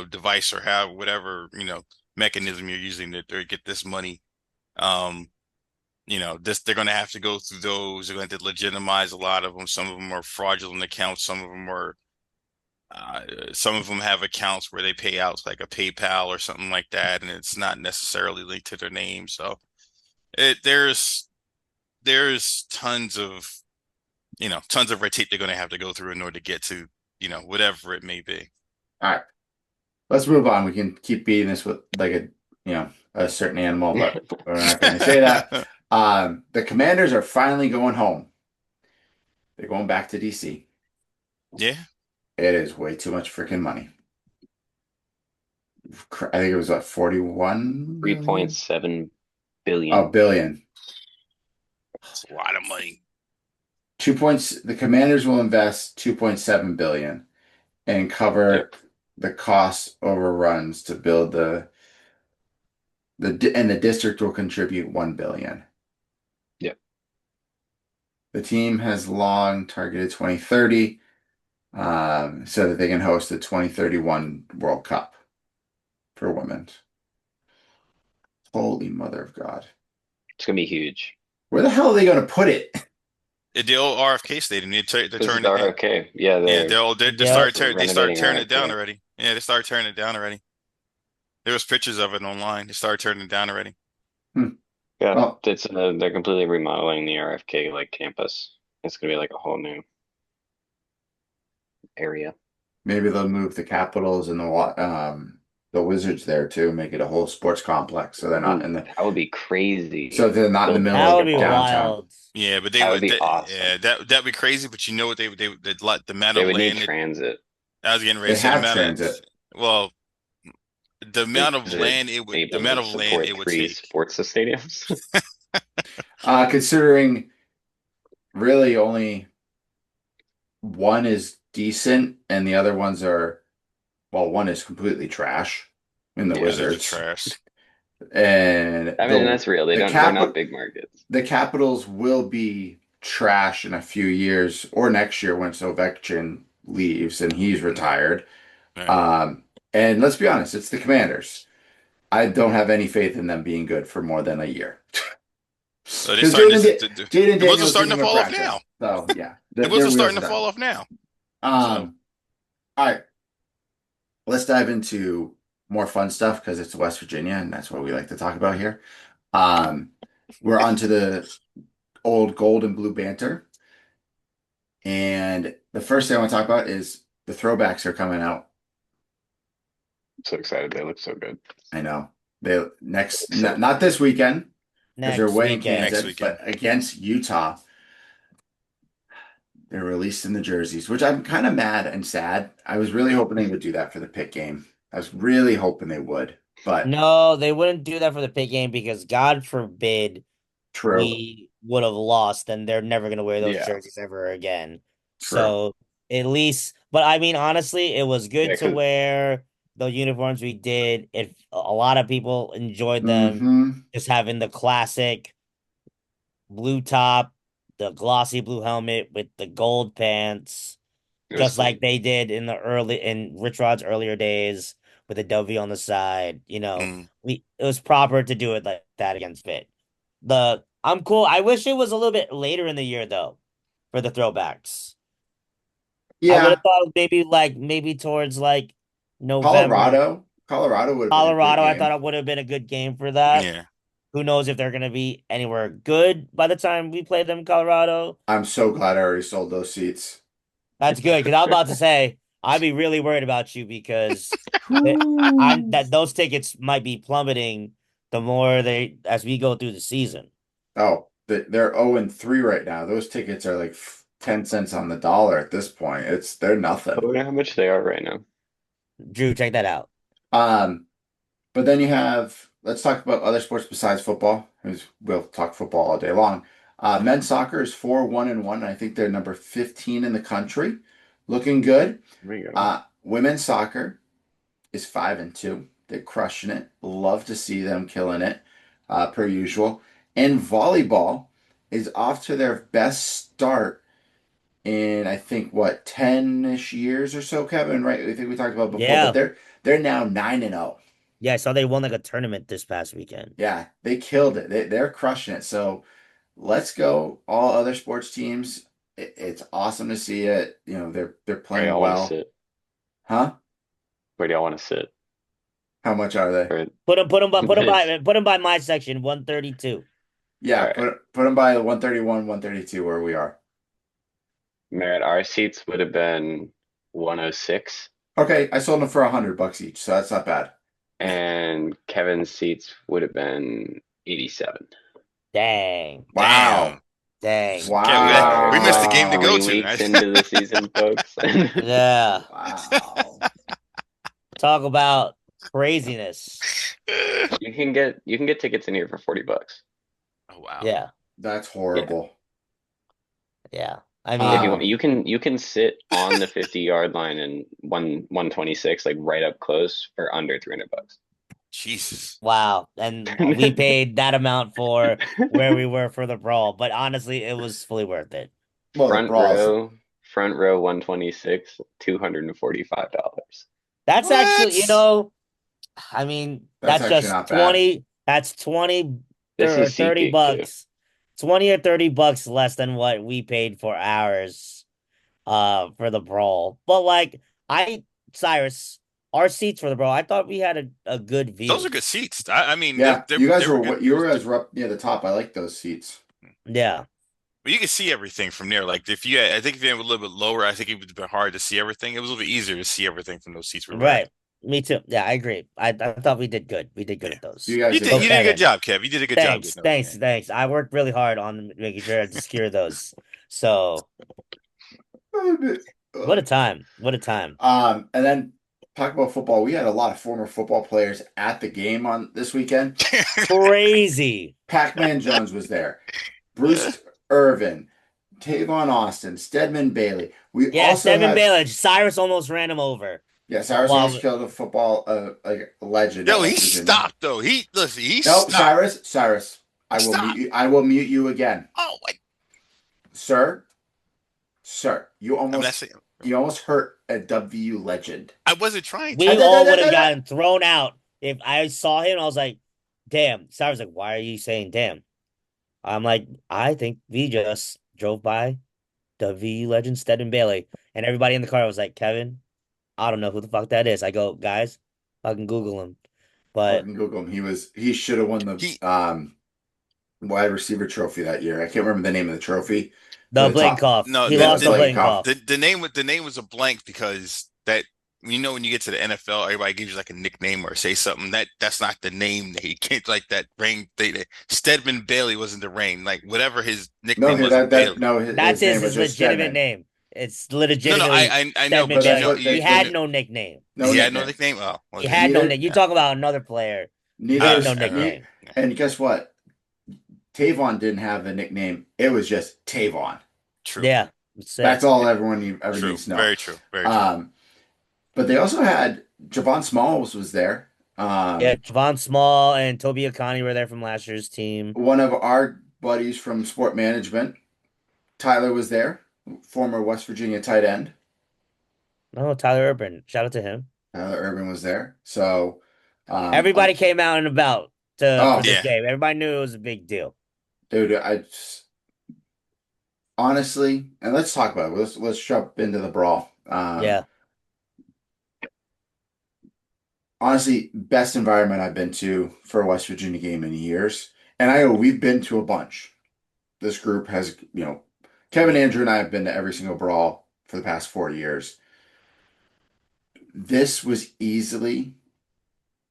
device or have whatever, mechanism you're using to get this money. Um, they're going to have to go through those. They're going to legitimize a lot of them. Some of them are fraudulent accounts. Some of them have accounts where they pay out like a PayPal or something like that, and it's not necessarily linked to their name. So it there's tons of red tape they're going to have to go through in order to get to, whatever it may be. All right. Let's move on. We can keep beating this with like a certain animal, but we're not going to say that. The Commanders are finally going home. They're going back to DC. Yeah. It is way too much freaking money. I think it was what, 41 billion? 3.7 Oh, billion. billion. It's a lot of money. 2 points. The Commanders will invest 2.7 billion and cover Yep. the cost overruns to build and the district will contribute 1 billion. Yep. The team has long targeted 2030, so that they can host the 2031 World Cup for women. Holy mother of God. It's gonna be huge. Where the hell are they going to put it? At the old RFK Stadium, they're This is turning the it down. RFK. Yeah, Yeah, they're they Yep. started renovating tearing it down RFK. already. Yeah, they started tearing it down already. There was pictures of it online. They started tearing it down already. Hmm. Yeah, Well, it's they're completely remodeling the RFK like campus. It's gonna be like a whole new area. maybe they'll move the Capitals and the Wizards there too, make it a whole sports complex. That would be crazy. So they're not in the Build middle That would of be basketball. downtown. wild. Yeah, but That would be awesome. yeah, that'd be crazy. But you know what the amount They of would need land transit. I was getting ready They to say the have amount of transit. well, the amount of Is it land the able amount to of land it support would three take. sports stadiums? Considering really only one is decent and the other ones are, well, one is completely trash in the Yeah, those are Wizards. trash. And I mean, that's real. They're not big markets. the Capitals will be trash in a few years or next year once Ovechkin leaves and he's Right, retired. right. Um, and let's be honest, it's the Commanders. I don't have any faith in them being good for more than a year. So they're Because starting Jaden the Wizards Daniels starting didn't to even fall off now. practice. So yeah, The their Wizards wheels starting are to fall done. off now. So Um, all right, let's dive into more fun stuff because it's West Virginia and that's what we like to talk about here. Um, we're on to the old gold and blue banter. And the first thing I want to talk about is the throwbacks are coming out. I'm so excited. They look so good. I know. They next So not this weekend because they're Next away in weekend. next Kansas, but weekend. against Utah, they're released in the jerseys, which I'm kind of mad and sad. I was really hoping they would do that for the pick game. I was really hoping they would, but No, they wouldn't do that for the pit game because God forbid true, we would have lost, and they're never gonna wear those yeah, jerseys ever again. true. So at least, but I mean, honestly, it was good yeah. to Because wear the uniforms we did. If a lot of people enjoyed them, Mm-hmm. just having the classic blue top, the glossy blue helmet with the gold pants, it was just cool. like they did in Rich Rod's earlier days with the W on the side. Mm. It was proper to do it like that against Fit. I'm cool. I wish it was a little bit later in the year though for the throwbacks. I would have Yeah, thought maybe towards like November. Colorado would have been a good Colorado, I thought game. it would have been a good game for that. Yeah. Who knows if they're gonna be anywhere good by the time we play them in Colorado? I'm so glad I already sold those seats. That's good because I was about to say I'd be really worried about you because I'm Whew. that those tickets might be plummeting the more they as we go through the season. Oh, they're 0-3 right now. Those tickets are like 10 cents on the dollar at this point. They're I nothing. wonder how much they are right now. Drew, check that out. Um, but then let's talk about other sports besides football. We'll talk football all day long. Men's soccer is 4-1-1. I think they're number 15 in the country. Looking good. There you go. Women's soccer is 5-2. They're crushing it. Love to see them killing it, per usual. And volleyball is off to their best start in I think what 10-ish years or so, Kevin, right? I think we talked about before, but Yeah. they're now 9-0. Yeah, I saw they won like a tournament this past weekend. Yeah, they killed it. They're crushing it. So let's go, all other sports teams. It's awesome to see it. They're Where playing y'all want to well. sit? Huh? Where do y'all want to sit? How much are they? Or Put them by my section 132. Yeah, all right, put them by 131, 132 where we are. Merritt, our seats would have been 106, Okay, I sold them for $100 each, so that's not bad. and Kevin's seats would have been 87. Dang. Wow. Dang. Okay, we It's missed the like game to go 3 weeks to. into the season, folks. Yeah. Wow. Talk about Craziness. You can get tickets in here for $40. Oh wow. Yeah, That's Yeah. horrible. yeah. I If you mean, want, you can sit on the 50-yard line and 126, like right up close for under $300. Jesus. wow. And we paid that amount for where we were for the brawl, but honestly, it was fully worth it. Well, the Front brawls. row, front row 126, $245. That's actually, What? I mean, That's actually not bad. that's 20 This or is 30 SeatGeek too. bucks. 20 or 30 bucks less than what we paid for ours for the brawl. But like Cyrus, our seats for the brawl, I thought we had a good Those view. are good seats. I mean, Yeah, you guys they were were good. you guys were up near the top. I like those seats. Yeah. But you can see everything from there. Like I think if you have a little bit lower, I think it would have been hard to see everything. It was a little bit easier to see everything from those seats we were at. Right. Me too. Yeah, I agree. I thought we did good. We did good Yeah. at those. You guys did Go You good. did a good Kevin. job, Kev. You did a good job Thanks, getting those. thanks, thanks. I worked really hard on making sure to secure those. So what a time. What a time. And then talk about football. We had a lot of former football players at the game on this weekend. Crazy. Pac-Man Jones was there. Bruce Irvin, Tavon Austin, Stedman Bailey. We Yeah, also Stephen had Baylor. Cyrus almost ran him over. Cyrus Well, almost killed a football like a legend at Yo, he West Virginia. stopped though. He Nope, stopped. Cyrus. I will Stop. mute you. I will mute you again. Oh, Sir, you I'm not almost saying. hurt a WU legend. I wasn't trying we to. all would have gotten thrown out if I saw him. I was like, damn. Cyrus was like, why are you saying damn? I'm like, I think we just drove by WU legend Stedman Bailey. And everybody in the car was like, Kevin, I don't know who the fuck that is. I go, guys, fucking Google him. But Fucking Google him. He should have won He the wide receiver trophy that year. I can't remember the name of the trophy. the The top- Blinkoff. no He the, lost the Blake Blinkoff. the name was a blank because that when you get to the NFL, everybody gives you like a nickname or say something that's not the name that he can't like that rain. Stedman Bailey wasn't the rain, like whatever his No, nickname was. Bailey. That's his name was his just legitimate Stedman. name. It's No, legitimately I know, Stedman but that's Bailey. what He had no nickname. No he had no nickname. nickname. Oh, He okay. had no Neither- nickname. You talk about another player. He Neither had no is- nickname. And guess what? Tavon didn't have a nickname. It was just Tavon. True. Yeah. That's all everyone ever True. needs to know. Very true. Very true. But they also had Javon Smalls was there. Yeah, Javon Small and Toby Akani were there from last year's team. One of our buddies from sport management, Tyler, was there, former West Virginia tight end. Oh, Tyler Urban. Shout out to him. Tyler Urban was there. So Everybody came out and about for this Yeah. game. Everybody knew it was a big deal. dude, honestly, and let's talk about it. Let's jump into the brawl. Yeah. Honestly, best environment I've been to for a West Virginia game in years. And I know we've been to a bunch. This group has, Kevin, Andrew, and I have been to every single brawl for the past 4 years. This was easily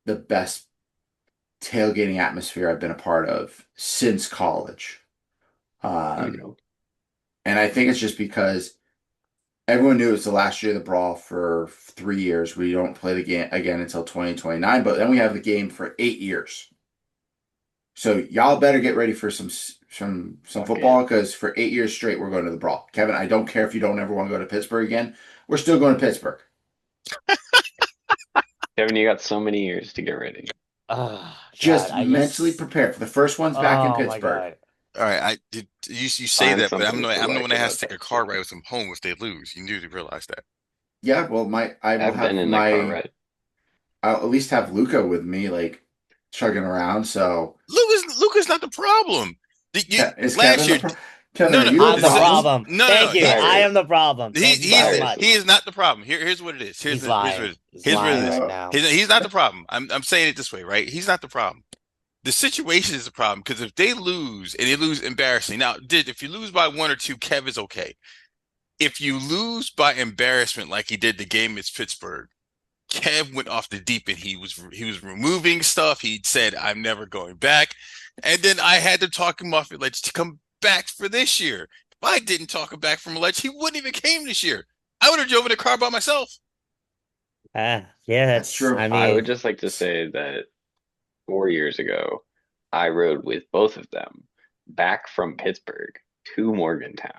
the best tailgating atmosphere I've been a part of since college. And I think it's just because everyone knew it was the last year of the brawl for 3 years. We don't play the game again until 2029, but then we have the game for 8 years. So y'all better get ready for some football, because for 8 years straight we're going to the brawl. Kevin, I don't care if you don't ever want to go to Pittsburgh again. We're still going to Pittsburgh. Kevin, you got so many years to get ready. Just mentally prepared for the first one's back in Pittsburgh. All right, you say Find that, but I'm something the to one like that has about to take a that car shit. ride with them home if they lose. You need to realize that. Yeah, well, I will I've have been in that car ride. I'll at least have Luca with me, like chugging around. So Luca's not the problem. is Last Kevin year, the Kevin, no, are no, you I'm the problem. No, Thank you. Cyrus. I am the problem. He Thank you very much. is not the problem. Here's what it is. He's lying. He's lying right now. He's not the problem. I'm saying it this way, right? He's not the problem. The situation is the problem, because if they lose and they lose embarrassingly, now, if you lose by 1 or 2, Kev is okay. If you lose by embarrassment like he did the game against Pittsburgh, Kev went off the deep end. He was removing stuff. He said, "I'm never going back," and then I had to talk him off the ledge to come back for this year. If I didn't talk him back from a ledge, he wouldn't even came this year. I would have driven a car by myself. Yeah, That's that's. true. I I would mean, just like to say that 4 years ago, I rode with both of them back from Pittsburgh to Morgantown,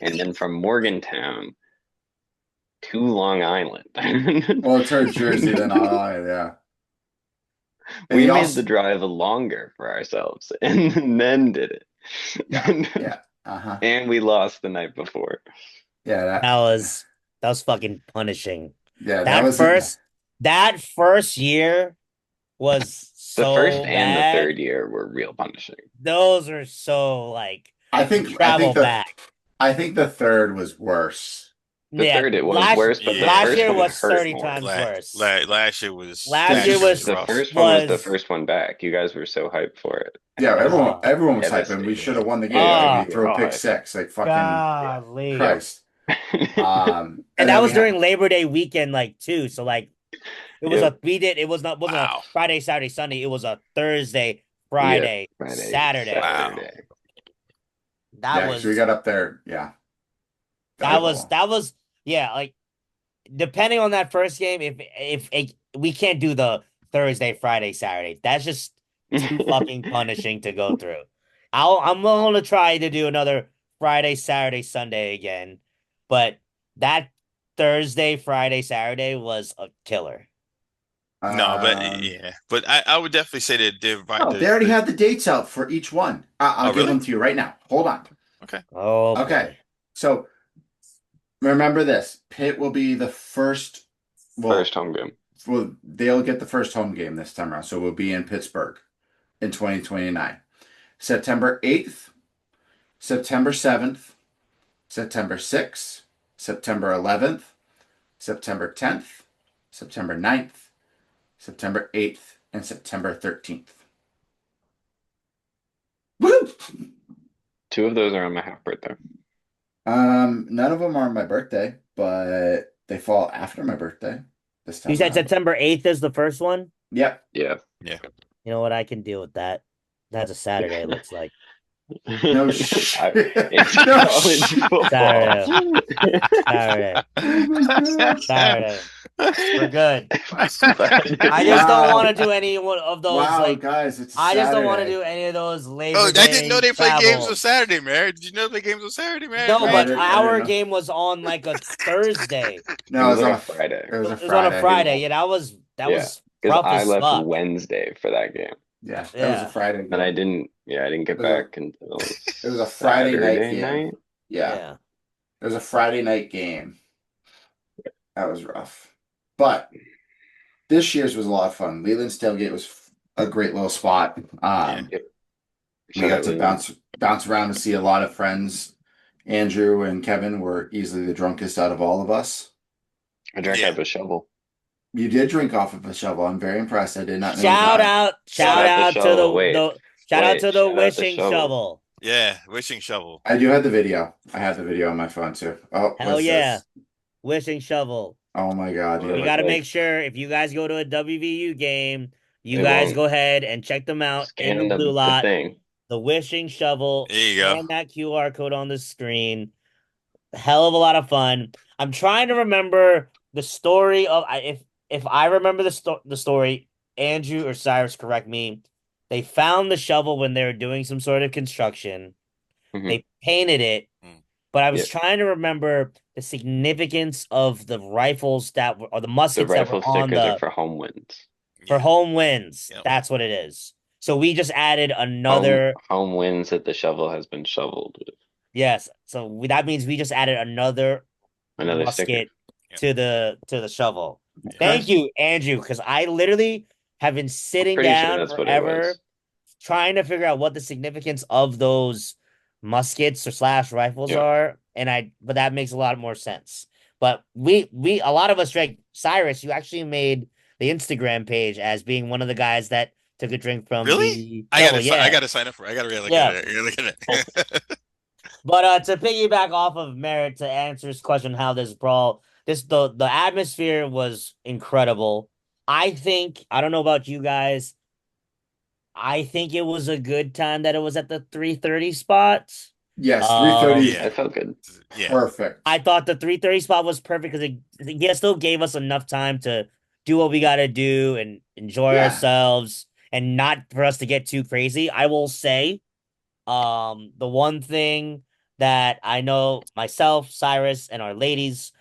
and then from Morgantown to Long Island. Well, to Jersey, then yeah. And We he made also, the drive longer for ourselves and then did yeah, it. yeah, uh-huh, And we lost the night before. yeah, that was that was fucking punishing. yeah, that That was it. first that first year was The first so and the bad. third year were real punishing. Those are so like I you think, I think travel the, back. I think the third was worse. The Yeah, third it was worse, but the last Yeah, first year one was hurt 30 more. times worse. Last year was Last last year year was was The rough. first one was the was first one back. You guys were so hyped for it, Yeah, and it was uh everyone was hyping. We should devastating. have won the game. Yeah, Like oh we we were threw a all pick hyped. six. Like fucking Yeah. golly. Yep. Christ. And And that then we was had during Labor Day weekend, like too. So like it was Yep. it was not wasn't a Wow. Friday, Saturday, Sunday. It was a Thursday, Yep. Friday, Friday, Saturday. Wow. Saturday. That yeah, so we was got up there. Yeah, that that was a was long. that was yeah, like depending on that first game, if it, we can't do the Thursday, Friday, Saturday. That's just too fucking punishing to go through. I'm willing to try to do another Friday, Saturday, Sunday again, but that Thursday, Friday, Saturday was a killer. No, but Um, yeah, but I would definitely say that oh, they already had the dates out for each one. I'll oh give really? them to you right now. Hold on. Okay. Oh Okay, boy. so remember this: Pitt will be the first. First Well, home game. they'll get the first home game this time around. So we'll be in Pittsburgh in 2029. September 8th, September 7th, September 6th, September 11th, September 10th, September 9th, September 8th, and September 13th. Woo! Two of those are on my half birthday. None of them are my birthday, but they fall after my birthday this You time said around. September 8th is the first one? Yep. Yeah. Yeah. You know what? I can deal with that. That's a Saturday, it looks like. No shit. It's No college shit. football. Saturday. Saturday. Oh my God. Saturday. We're good. I just don't Wow. want to do any one of those Wow, like guys, it's a I just don't want to Saturday. do any of those Oh, Labor I didn't know Day they play games on travel. Saturday, man. Did you know they play games on Saturday, man? No, No, I but Andrew? didn't our know. game was on like a Thursday. It No, it was was like on a Friday. it was a It was on a Friday. Friday. Yeah, that Yeah. was Because rough I as left fuck. Wednesday for that game. Yeah, it was a Yeah. Friday And I game. didn't get It was back until it was a Friday night Saturday game. night. Yeah, Yeah. it was a Friday night game. That was rough. But this year's was a lot of fun. Leland's tailgate was a great little spot. Yeah. We Shout got out to Leland. bounce around and see a lot of friends. Andrew and Kevin were easily the drunkest out of all of us. I drank Yeah. out of a shovel. You did drink off of a shovel. I'm very impressed. I did not know Shout that. out Shout out the to shovel. Wait, shout out to the shout out the wishing shovel. shovel. Yeah, wishing shovel. I do have the video. I have the video on my phone too. Oh, Hell what's yeah. this? Wishing shovel. Oh my God, What you it We have look got to like? make sure if you guys go to a WVU game, you It guys won't go ahead and check them out in the scan blue the lot. thing. The wishing shovel. There you go. Scan that QR code on the screen. Hell of a lot of fun. I'm trying to remember the story of if I remember the story, Andrew or Cyrus correct me. They found the shovel when they were doing some sort of construction. Mhm. They painted it, Mm. but I was Yep. trying to remember the significance of the rifles that were or the The muskets that were rifle on stickers are the for home wins. for Yeah. home wins. Yep. That's what it is. So we just added another Home wins that the shovel has been shoveled with. yes. So that means we just added another Another sticker. musket Yep. to the shovel. Okay. Thank you, Andrew, because I literally have been sitting Pretty sure down that's what it forever was. trying to figure out what the significance of those muskets or slash rifles Yeah. are, but that makes a lot more sense. But we a lot of us drank. Cyrus, you actually made the Instagram page as being one of the guys that took a drink from Really? the I shovel. gotta, I gotta sign up for it. I gotta really look Yeah. at it. I gotta look at it. But to piggyback off of Merritt to answer his question, how this brawl, the atmosphere was incredible. I think I don't know about you guys. I think it was a good time that it was at the 3:30 spots. Yes, Um, 330, Yeah, That felt good. yeah, I perfect. thought the 3:30 spot was perfect because it still gave us enough time to do what we got to do and enjoy Yeah, ourselves and not for us to get too crazy. I will say, the one thing that I know myself, Cyrus, and our ladies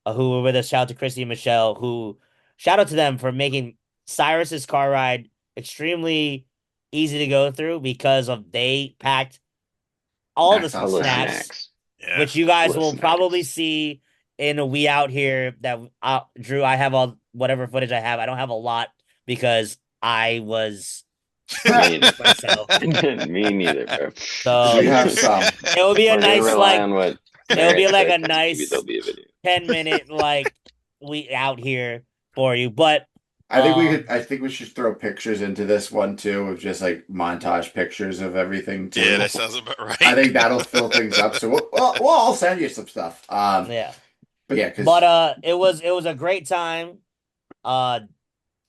who were with us, shout out to Christy and Michelle, who shout out to them for making Cyrus's car ride extremely easy to go through because of they packed all the max out Full of snacks. snacks, snacks. yeah. which you Full guys of will probably snacks. see in a We Out Here that Drew, I have all whatever footage I have. I don't have a lot because I was Me neither. myself. Me neither, bro. We So have some. it will be a We're gonna nice rely like on what it will be Merritt like a took, and maybe there'll nice be a video. 10-minute like We Out Here for you. But I think we should throw pictures into this one too, of just like montage pictures of everything Yeah, too. that sounds about I right. think that'll fill things up. So we'll I'll send you some stuff. yeah. But yeah, But because it was a great time. Uh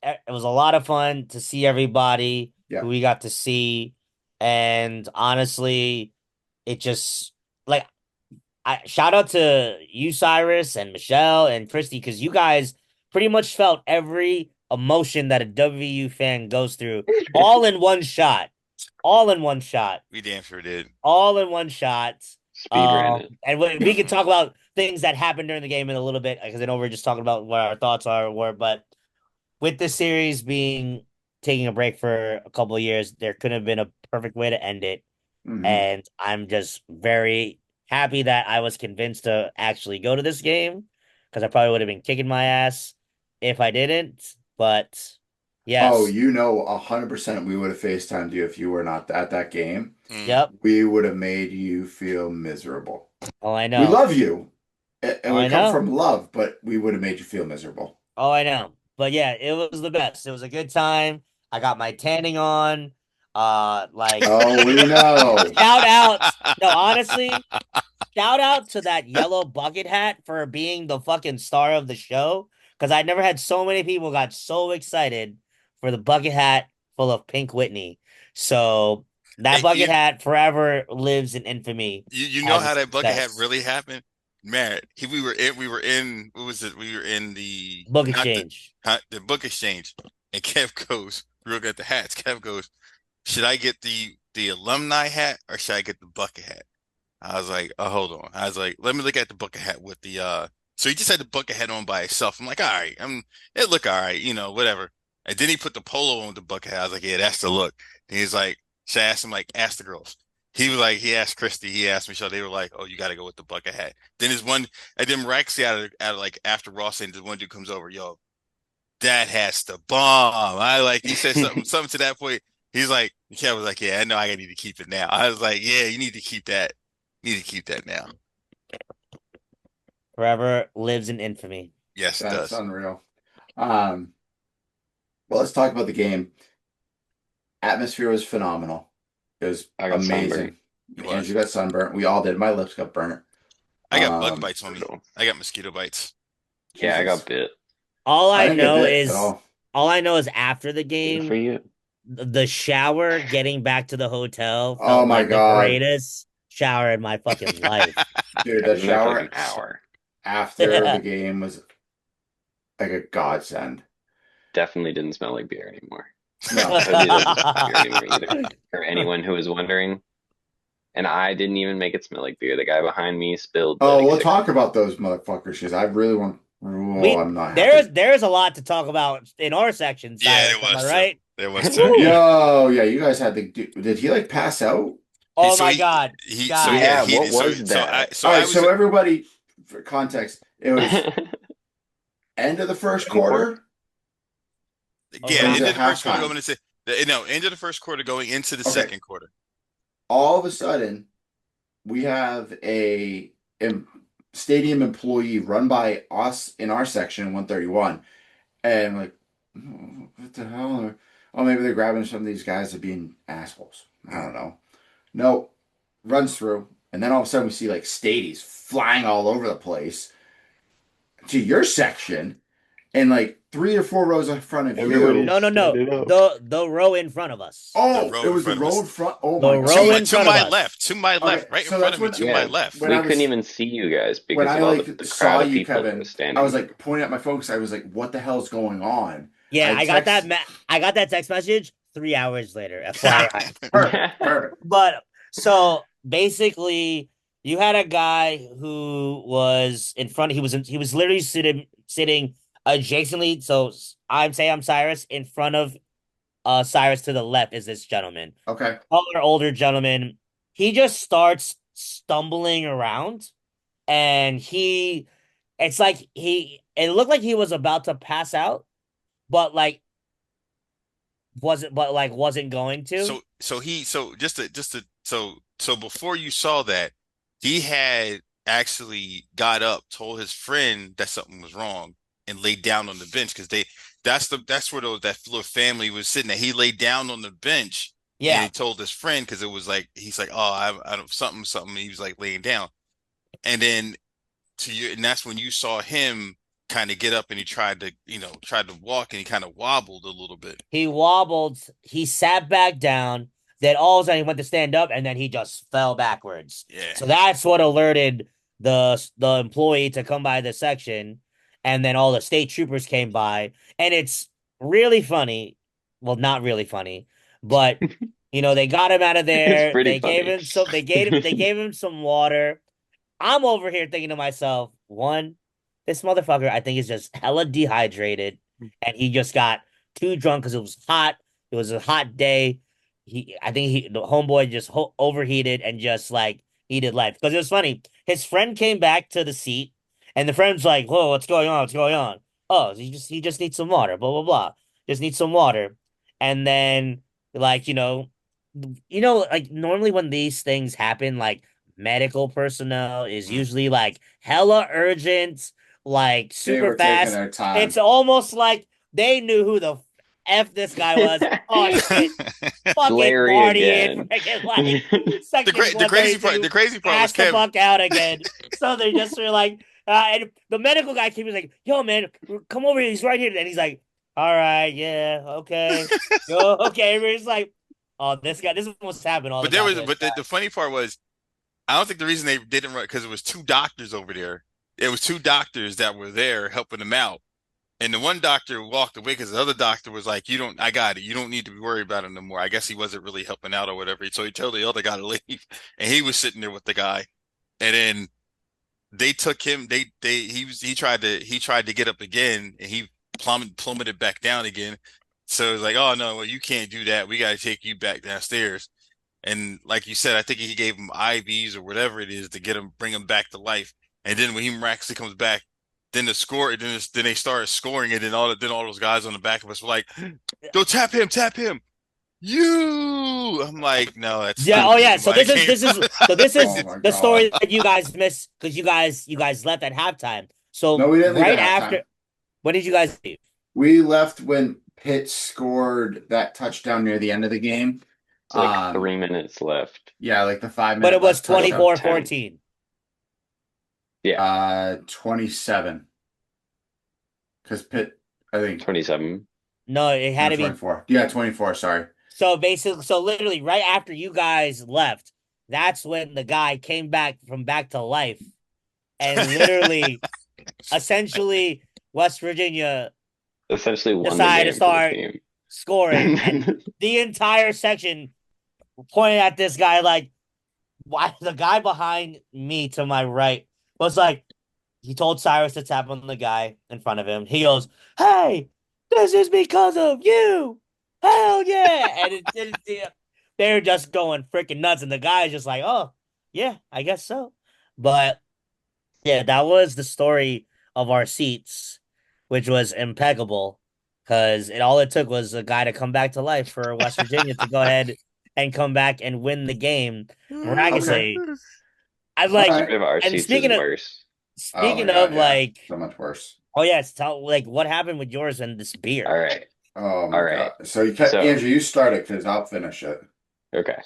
it was a lot of fun to see everybody yeah, who we got to see. And honestly, it just like I shout out to you, Cyrus, and Michelle and Christy, because you guys pretty much felt every emotion that a WVU fan goes through all in one shot. All in one shot. We damn sure did. All in one shot. Speed ran it. And we can talk about things that happened during the game in a little bit because I know we're just talking about what our thoughts were, but with this series being taking a break for a couple of years, there could have been a perfect way to end it. hmm And I'm just very happy that I was convinced to actually go to this game because I probably would have been kicking my ass if I didn't. But Oh, yes, 100% we would have FaceTimed you if you were not at that game. Mm. yep. We would have made you feel miserable. Oh, I We know. love you. It Oh, I would come know. from love, but we would have made you feel miserable. Oh, I know. But yeah, it was the best. It was a good time. I got my tanning on. Like Oh, we know. shout out. No, honestly, shout out to that yellow bucket hat for being the fucking star of the show. Because I never had so many people got so excited for the bucket hat full of Pink Whitney. So that Hey, bucket hat forever lives in infamy you know as a how that bucket hat success. really happened? Man, we were in what was it? We were in the Book not exchange. the book exchange, and Kev goes, we were looking at the hats. Kev goes, should I get the alumni hat or should I get the bucket hat? I was like, oh, hold on. I was like, let me look at the bucket hat with the so he just had the bucket hat on by itself. I'm like, all right, it look all right, whatever. And then he put the polo on with the bucket hat. I was like, yeah, that's the look. And he's like, should I ask him like ask the girls? He was like, he asked Christy, he asked Michelle, they were like, oh, you gotta go with the bucket hat. Then there's one and then Rexy out of like after Ross and the one dude comes over, yo, that has to bomb. I like he said something to that point. He's like, Kev was like, yeah, I know I need to keep it now. I was like, yeah, you need to keep that. You need to keep that now. Forever lives in infamy. Yes, it That's does. unreal. Um, well, let's talk about the game. Atmosphere was phenomenal. It was I got sunburned. amazing. It Andrew was. got sunburnt. We all did. My lips got burnt. I got bug Um, bites on me. Brutal. I got mosquito bites. Yeah, I Jesus. got bit. All I I didn't get know bit at is all. all I know is after the Good for game, you. the shower getting back to the hotel Oh felt my like the God. greatest shower in my fucking life. Dude, that Even for like an shower hour. after the game was like a godsend. Definitely didn't smell like beer anymore. No. Toby doesn't smell like beer anymore either. For anyone who was wondering. And I didn't even make it smell like beer. The guy behind me spilled Oh, like we'll six. talk about those motherfuckers because I really want. Oh, We I'm not there's happy. there's a lot to talk about in our section, Yeah, Cyrus. there Am I was too. right? There was too. Woo! Yeah. Yo, yeah, you guys had the. Did he like pass out? He Oh so my he God, he so yeah guys. Yeah, he what so was so I that? so All I right, was so everybody, for context, it was Second end of the first quarter? quarter, yeah or was Okay. end it of the first quarter halftime? going into no end of the first quarter going into the Okay, second quarter. all of a sudden we have stadium employee run by us in our section 131, and like, "Oh, what the hell? Oh, maybe they're grabbing some of these guys that are being assholes. I don't know. No, runs through, and then all of a sudden we see like stadies flying all over the place to your section, and like 3 or 4 rows in front of Everybody you. No, no, no. standing up. The row in front of us. The Oh, it row in was the front of row us. in front. Oh The my row God. in front of us. To my Okay, left, right in so front that's of me, when to my Yeah, left. when we I couldn't was even see you guys when because I of all like the saw crowd of you, people that Kevin. was I was standing. like pointing at my folks. I was like, "What the hell's going on?" Yeah, I text. I got that text message 3 hours later, FYI. Perfect, perfect. But so basically, you had a guy who was in front. He was literally sitting adjacently. So I'm Cyrus in front of Cyrus to the left is this gentleman, Okay. taller, older gentleman. He just starts stumbling around, and it's like it looked like he was about to pass out, but wasn't going to. So before you saw that, he had actually got up, told his friend that something was wrong, and laid down on the bench because that's where that little family was sitting at. He laid down on the bench and Yeah, he told his friend because it was like he's like, oh, I don't something. He was like laying down, and then and that's when you saw him kind of get up and he tried to walk and he kind of wobbled a little bit. he wobbled, he sat back down, then all of a sudden he went to stand up and then he just fell backwards. Yeah. So that's what alerted the employee to come by the section, and then all the state troopers came by, and it's really funny. Well, not really funny, but they got him out of It's there. pretty funny. They gave him some water. I'm over here thinking to myself, one, this motherfucker, I think, is just hella dehydrated, and he just got too drunk because it was hot. It was a hot day. I think the homeboy just overheated and just like needed life. Because it was funny. His friend came back to the seat, and the friend's like, "Whoa, what's going on? What's going on?" Oh, he just needs some water. Blah blah blah. Just needs some water, and then like like normally when these things happen, like medical personnel is Mm. usually like hella urgent, like They super were taking fast. their It's time. almost like they knew who the F this guy was. Oh shit. Fucking Larry Marty in again. freaking like the section great the crazy part the 132 crazy part was passed the Kev. fuck out again. So they just were like, and the medical guy came, he was like, yo, man, come over here. He's right here. And he's like, all right, yeah, okay. Yo, okay. Everybody's like, oh, this must happen all the goddamn But the time. funny part was I don't think the reason they didn't run because it was two doctors over there. It was two doctors that were there helping him out. And the one doctor walked away because the other doctor was like, "You don't, I got it. You don't need to be worried about it no more." I guess he wasn't really helping out or whatever. So he told the other guy to leave, and he was sitting there with the guy. And then they took him. He tried to get up again, and he plummeted back down again. So it's like, "Oh no, well you can't do that. We got to take you back downstairs." And like you said, I think he gave him IVs or whatever it is to bring him back to life. And then when he miraculously comes back, then then they started scoring, and then all those guys on the back of us were like, "Go tap him, you!" I'm like, "No, that's Yeah, not oh the yeah. reason why I came." This Oh is my the God. story that you guys missed because you guys left at halftime. No, So we didn't leave right at after, halftime. when did you guys leave? We left when Pitt scored that touchdown near the end of the game. It's like 3 minutes left. Yeah, like the five But minute it was left Well, touchdown. 10. 24-14. Yeah, 27. Because Pitt, I think, 27. No, it had no, to be 24. Yeah, 24. Sorry. so literally right after you guys left, that's when the guy came back to life, and literally essentially West Virginia Essentially won the decided to game for the start team. scoring, and the entire section pointed at this guy like, why the guy behind me to my right was like, he told Cyrus to tap on the guy in front of him. He goes, "Hey, this is because of you. Hell yeah!" And they're just going freaking nuts, and the guy's just like, "Oh, yeah, I guess so." But yeah, that was the story of our seats, which was impeccable because it took was a guy to come back to life for West Virginia to go ahead and come back and win the game Okay. miraculously. I All like, right. Story of our and seats is worse. Oh my speaking of God. Yeah. like, So much worse. oh yes, tell like what happened with yours and this All beer. right. Oh All my right. God. So So, Andrew, you start it because I'll finish it. okay.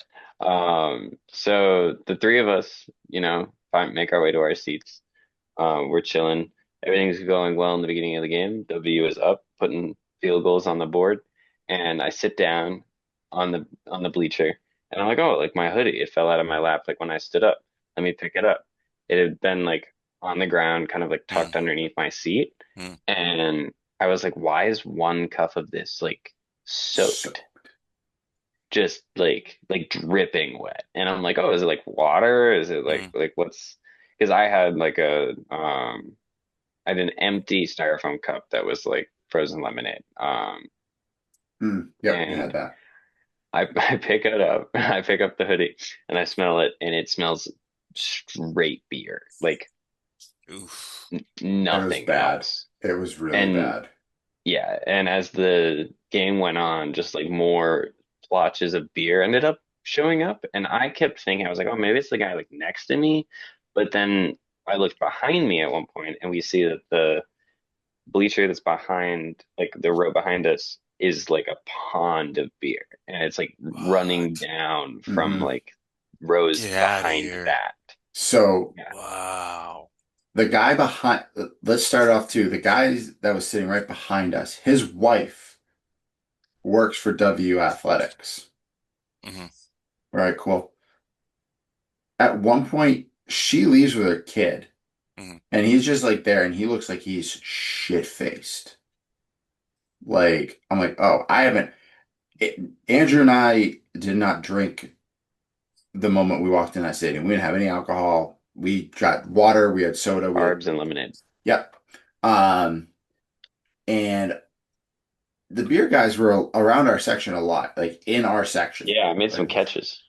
So the three of us, make our way to our seats. We're chilling. Everything's going well in the beginning of the game. W is up putting field goals on the board, and I sit down on the bleacher, and I'm like, oh, like my hoodie, it fell out of my lap like when I stood up. Let me pick it up. It had been like on the ground, kind of like Mm, tucked underneath my seat, mm. and I was like, why is one cuff of this like So soaked? Just like dripping wet. And I'm like, oh, is it like water? Is it Mm. like what's because I had like I had an empty styrofoam cup that was like frozen lemonade. yep, you had And that. I pick it up, I pick up the hoodie and I smell it and it smells straight beer. Like Oof. It was nothing bad. else. It was really And bad. yeah, and as the game went on, just like more splotches of beer ended up showing up. And I kept thinking, I was like, oh, maybe it's the guy like next to me. But then I looked behind me at one point and we see that the bleacher that's behind, like the row behind us, is like a pond of beer. And it's like running What? down from Hmm. like rows Get out of behind here. that. So Yeah. Wow. the guy behind, let's start off too. The guy that was sitting right behind us, his wife works for W Athletics. Hmm. All right, cool. At one point, she leaves with her kid, Hmm. and he's just like there, and he looks like he's shit-faced. Like, I'm like, oh, I haven't. Andrew and I did not drink the moment we walked in that stadium. We didn't have any alcohol. We got water, we had soda, we had, Carbs and lemonade. yep. Um, and the beer guys were around our section a lot, like in our section. Yeah, I made some Like, catches.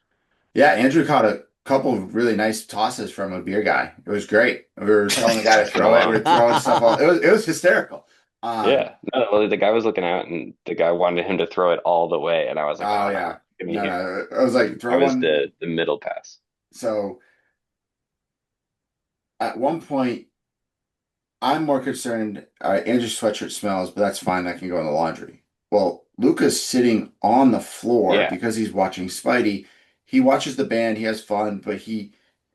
yeah, Andrew caught a couple of really nice tosses from a beer guy. It was great. We were telling the guy to Checking them throw it. We out. were throwing stuff all. It was hysterical. Yeah. No, well, the guy was looking out and the guy wanted him to throw it all the way. And I was like, Oh oh no, yeah, give me no, here. no. I was like, I throw was one. the middle pass. So at one point, I'm more concerned. Andrew's sweatshirt smells, but that's fine. That can go in the laundry. Well, Luca's sitting on the floor Yeah. because he's watching Spidey. He watches the band. He has fun, but he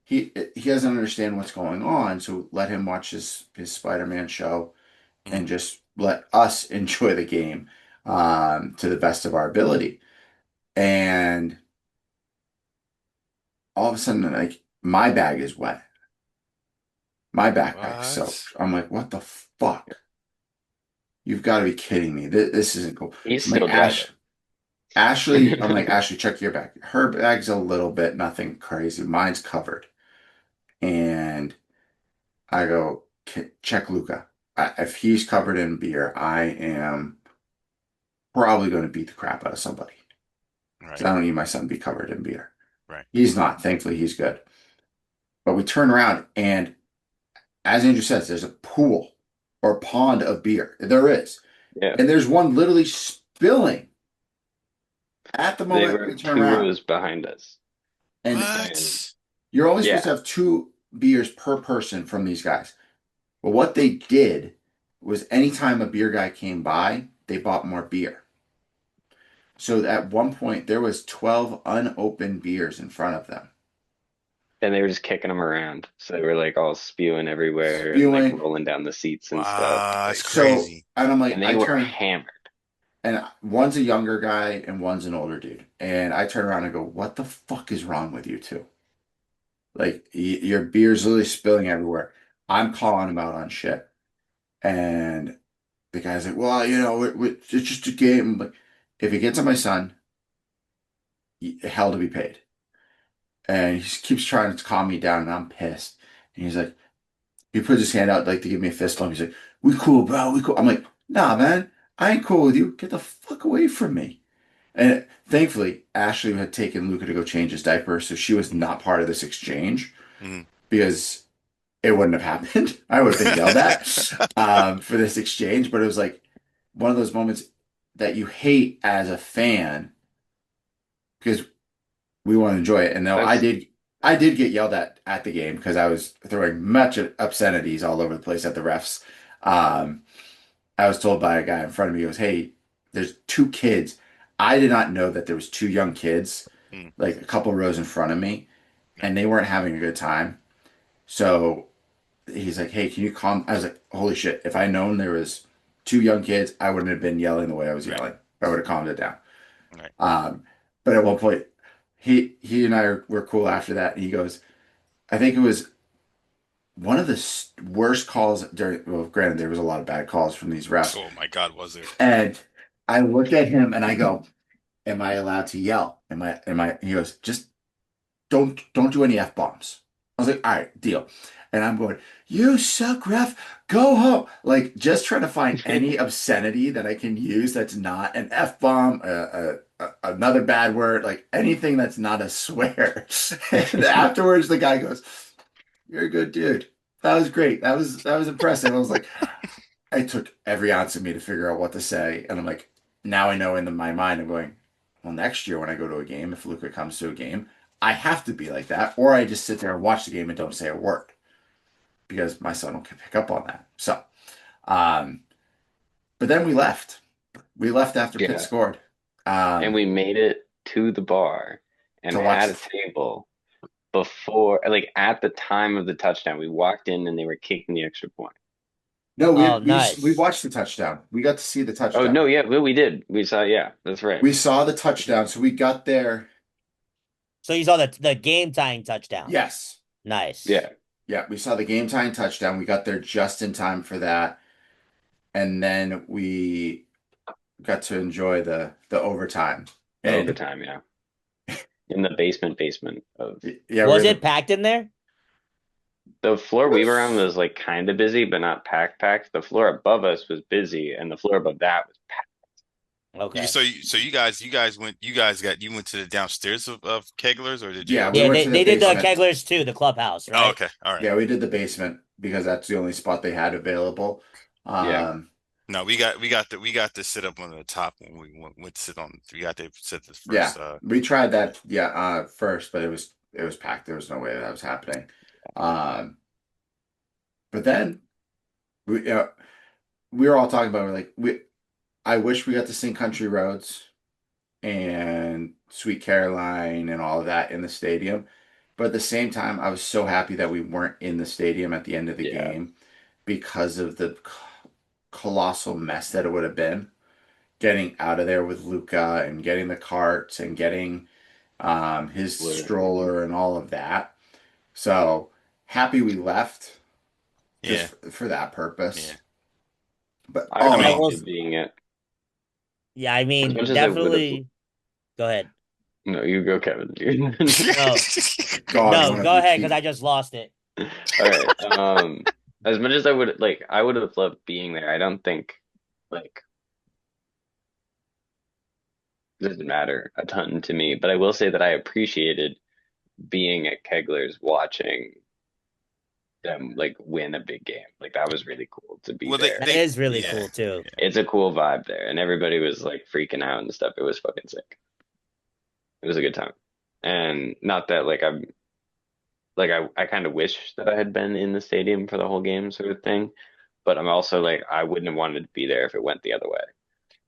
doesn't understand what's going on. So let him watch his Spider-Man show Hmm. and just let us enjoy the game to the best of our ability. And all of a sudden, like my bag is wet. My backpack's What? soaked. I'm like, what the fuck? You've got to be kidding me. This isn't cool. He's I'm like, still driving. Ashley, I'm like, Ashley, check your bag. Her bag's a little bit, nothing crazy. Mine's covered. And I go, check Luca. If he's covered in beer, I am probably going to beat the crap out of somebody. Because Right. I don't need my son to be covered in beer. Right. He's not. Thankfully, he's good. But we turn around, and as Andrew says, there's a pool or pond of beer. There is. Yeah. And there's one literally spilling at the They moment we were turn two around. rows behind us. And And What? you're only supposed yeah, to have two beers per person from these guys. But what they did was anytime a beer guy came by, they bought more beer. So at one point there was 12 unopened beers in front of them. and they were just kicking them around. So they were like all spewing everywhere and like Spewing. rolling down the seats and stuff. Wow, that's Like, So crazy. and I'm like, and they I were turn hammered. and one's a younger guy and one's an older dude. And I turn around and go, what the fuck is wrong with you two? Like your beer's literally spilling everywhere. I'm calling him out on shit. And the guy's like, well, it's just a game. I'm like, if it gets on my son, hell to be paid. And he keeps trying to calm me down, and I'm pissed. And he's like, he puts his hand out like to give me a fist bump. He's like, we cool, bro, we cool. I'm like, nah, man, I ain't cool with you. Get the fuck away from me. And thankfully, Ashley had taken Luca to go change his diaper, so she was not part of this exchange Mhm. because it wouldn't have happened. I would have been yelled at for this exchange, but it was like one of those moments that you hate as a fan because we want to enjoy it. And no, I That's did, I did get yelled at the game because I was throwing much obscenities all over the place at the refs. Um, I was told by a guy in front of me, he goes, "Hey, there's two kids." I did not know that there was two young kids, Mm. like a couple rows in front of me, and they weren't having a good time. So he's like, "Hey, can you calm?" I was like, "Holy shit! If I known there was two young kids, I wouldn't have been yelling the way I was Right. yelling. I would have calmed it down. Right. But at one point, he and I were cool after that. And he goes, I think it was one of the worst calls during. Well, granted, there was a lot of bad calls from these refs, Oh my God, was there? and I look at him and I go, "Am I allowed to yell? Am I? Am I?" He goes, "Just don't do any F bombs." I was like, "All right, deal." And I'm going, "You suck, ref. Go home." Like just trying to find any obscenity that I can use that's not an F bomb, another bad word, like anything that's not a swear. And afterwards, the guy goes, "You're a good dude. That was great. That was impressive." I was like, I took every ounce of me to figure out what to say, and I'm like, now I know in my mind, I'm going, well, next year when I go to a game, if Luca comes to a game, I have to be like that, or I just sit there and watch the game and don't say a word because my son will pick up on that. So, um, but then we left. We left after Pitt Yeah. scored, And we made it to the bar and to watch. had a table before, like at the time of the touchdown. We walked in and they were kicking the extra point. No, Oh, we nice. watched the touchdown. We got to see the Oh no, touchdown. yeah, we did. We saw, yeah, that's right. We saw the touchdown, so we got there. So you saw the game tying touchdown. Yes. Nice. Yeah. Yeah, we saw the game time touchdown. We got there just in time for that. And then we got to enjoy the overtime. The And overtime, yeah. In the basement of yeah, we're Was in it packed in there? the floor we were on the was like kind of busy, but not packed. The floor above us was busy, and the floor above that was packed. Okay. So you went to the downstairs of Kegler's, or did yeah, you? we Yeah, went they, to the they did the basement. Kegglers too, the clubhouse, Oh, right? okay, all right. Yeah, we did the basement because that's the only spot they had available. Yeah. Um, No, we got to sit up on the top when went to sit on. We got to sit the yeah, first. we tried that first, but it was packed. There was no way that was happening. Um, but then we were all talking about it, we're like we I wish we got to sing Country Roads and Sweet Caroline and all of that in the stadium. But at the same time, I was so happy that we weren't in the stadium at the end of the Yeah. game because of the colossal mess that it would have been getting out of there with Luca and getting the carts and getting his Literally. stroller and all of that. So happy we left just Yeah, for that yeah. purpose. But I oh I I mean, no, will. appreciated being it Yeah, I as mean, much as I would have. definitely. Go ahead. No, you go, Kevin, dude. No, God, no, one of go you ahead because keep I just lost it. All right. As much as I would like, I would have loved being there. I don't think like it doesn't matter a ton to me, but I will say that I appreciated being at Kegler's watching them like win a big game. Like that was really cool to be well, there. That is really yeah, cool too. It's a cool vibe there, and everybody was like freaking out and stuff. It was fucking sick. It was a good time. And not that like I kind of wish that I had been in the stadium for the whole game sort of thing, but I'm also like I wouldn't have wanted to be there if it went the other way.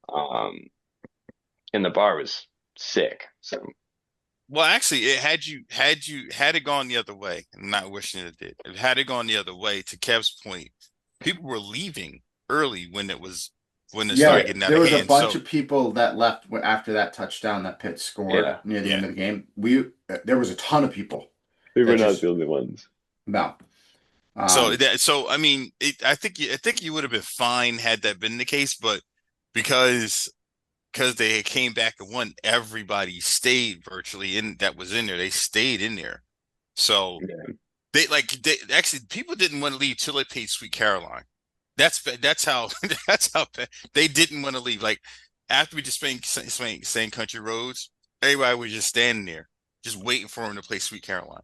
Um, and the bar was sick. So Well, actually, it had it gone the other way. I'm not wishing it did. If had it gone the other way, to Kev's point, people were leaving early when it started Yeah, getting out there of was a hand. bunch So of people that left after that touchdown that Pitt scored yeah, near the end yeah, of the game. There was a ton of people we that were not just the only ones. no. so Um, I mean, I think you would have been fine had that been the case, but because they came back and won, everybody stayed virtually in that was in there. They stayed in there. So Yeah. they actually people didn't want to leave till they played Sweet Caroline. That's how that's how they didn't want to leave. Like after we just sang Country Roads, everybody was just standing there, just waiting for them to play Sweet Caroline.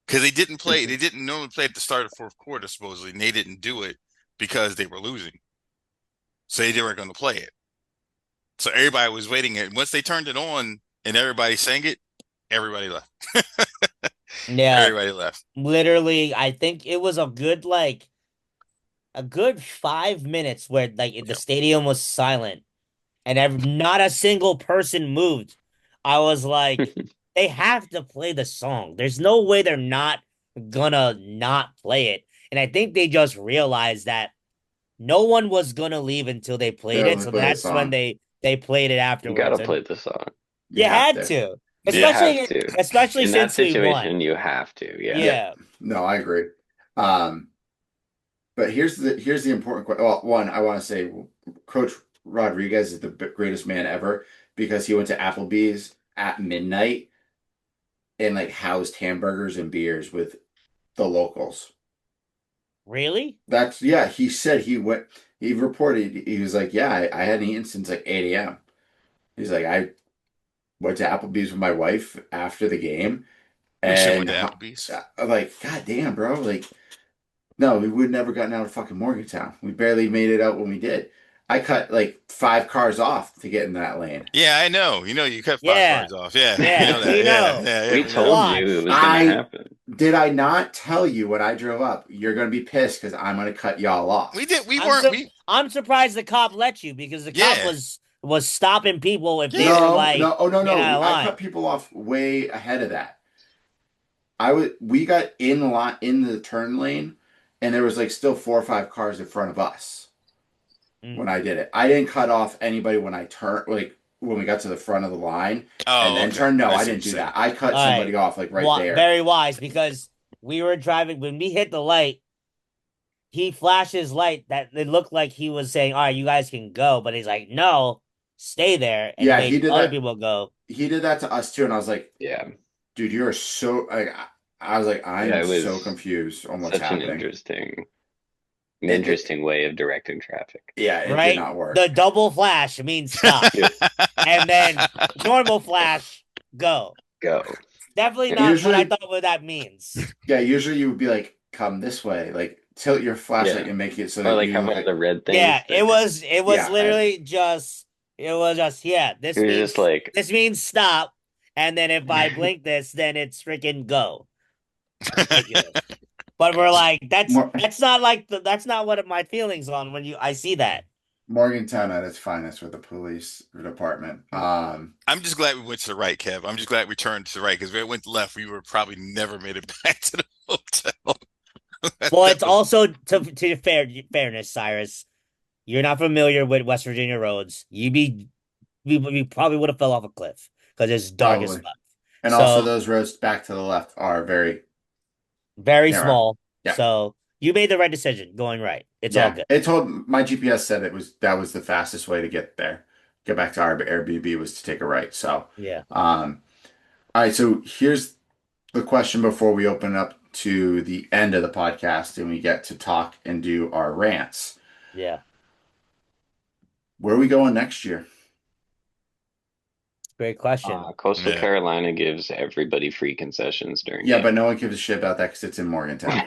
Because they didn't play, they didn't normally play at the start of the fourth quarter, supposedly, and they didn't do it because they were losing. So they weren't going to play it. So everybody was waiting. And once they turned it on and everybody sang it, everybody left. Yeah, Everybody left. literally, I think it was a good 5 minutes where like the Yep. stadium was silent and not a single person moved. I was like, they have to play the song. There's no way they're not gonna not play it. And I think they just realized that no one was gonna leave until they played They it. only So play the that's when song. they played it You gotta afterwards, and play the song. You you have had to. to, You Yeah. have especially to. especially In that since we won. situation, you have to. Yeah. Yeah. Yeah, No, I agree. Um, but here's the important question. Well, one, I want to say Coach Rodriguez is the greatest man ever because he went to Applebee's at midnight and like housed hamburgers and beers with the locals. really? That's yeah. He said he went. He reported. He was like, yeah, I hadn't eaten since like 8 a.m. He's like, I went to Applebee's with my wife after the game, We should went and to Applebee's. I'm like, God damn, bro, like. No, we would never gotten out of fucking Morgantown. We barely made it out when we did. I cut like 5 cars off to get in that lane. Yeah, I know. You know, you cut 5 cards Yeah, off. Yeah, we yeah, know that. we Yeah, know. yeah, yeah. We We know that. told you it Watch. was gonna I happen. did I not tell you when I drove up, you're gonna be pissed because I'm gonna cut y'all We off. did. We I'm weren't. so We I'm surprised the cop let you because the cop yeah, was stopping people if they yeah. were No, like no, oh no, getting out no. of I cut line. people off way ahead of that. We got in line in the turn lane, and there was like still 4 or 5 cars in front of us Mm. when I did it. I didn't cut off anybody when I turned, like when we got to the front of the line and Oh, then okay. turned. No, I I see what didn't you're do saying. that. I cut All right, somebody off like right there. very wise because we were driving when we hit the light. He flashed his light that it looked like he was saying, "All right, you guys can go," but he's like, "No, stay there," and he Yeah, he made did other that. people go. He did that to us too, and I was like, Yeah. dude, you're so like. I was like, Yeah, I'm it so was confused on what's such happening. an It interesting way of directing traffic. yeah, it did Right, not the work. double flash means stop, Yep. and then normal flash go. Go. Definitely And not what I Usually, thought what that means. yeah, usually you would be like, come this way, like tilt your flashlight yeah. and make it so Or that like you have look one of the like red things Yeah, that it was yeah, literally just yeah, it was just like this means stop, and then if I blink this, then it's freaking go. Ridiculous. But we're like, more. that's not like that's not what my feelings on when you I see that. Morgantown at its finest with the police department. I'm just glad we went to the right, Kev. I'm just glad we turned to the right because if we went left, we would probably never made it back to the hotel. Well, That it's was also to fairness, Cyrus. You're not familiar with West Virginia roads. We probably would have fell off a cliff because it's dark as Probably. fuck. And also So those roads back to the left are very very narrow. small. Yeah. So you made the right decision going right. It's all Yeah. good. It told my GPS said that was the fastest way to get there. Get back to our Airbnb was to take a right. So Yeah. all right, so here's the question before we open up to the end of the podcast and we get to talk and do our rants. Yeah. Where are we going next year? Great question. Coastal yeah. Carolina gives everybody free concessions during Yeah, game. but no one gives a shit about that because it's in Morgantown.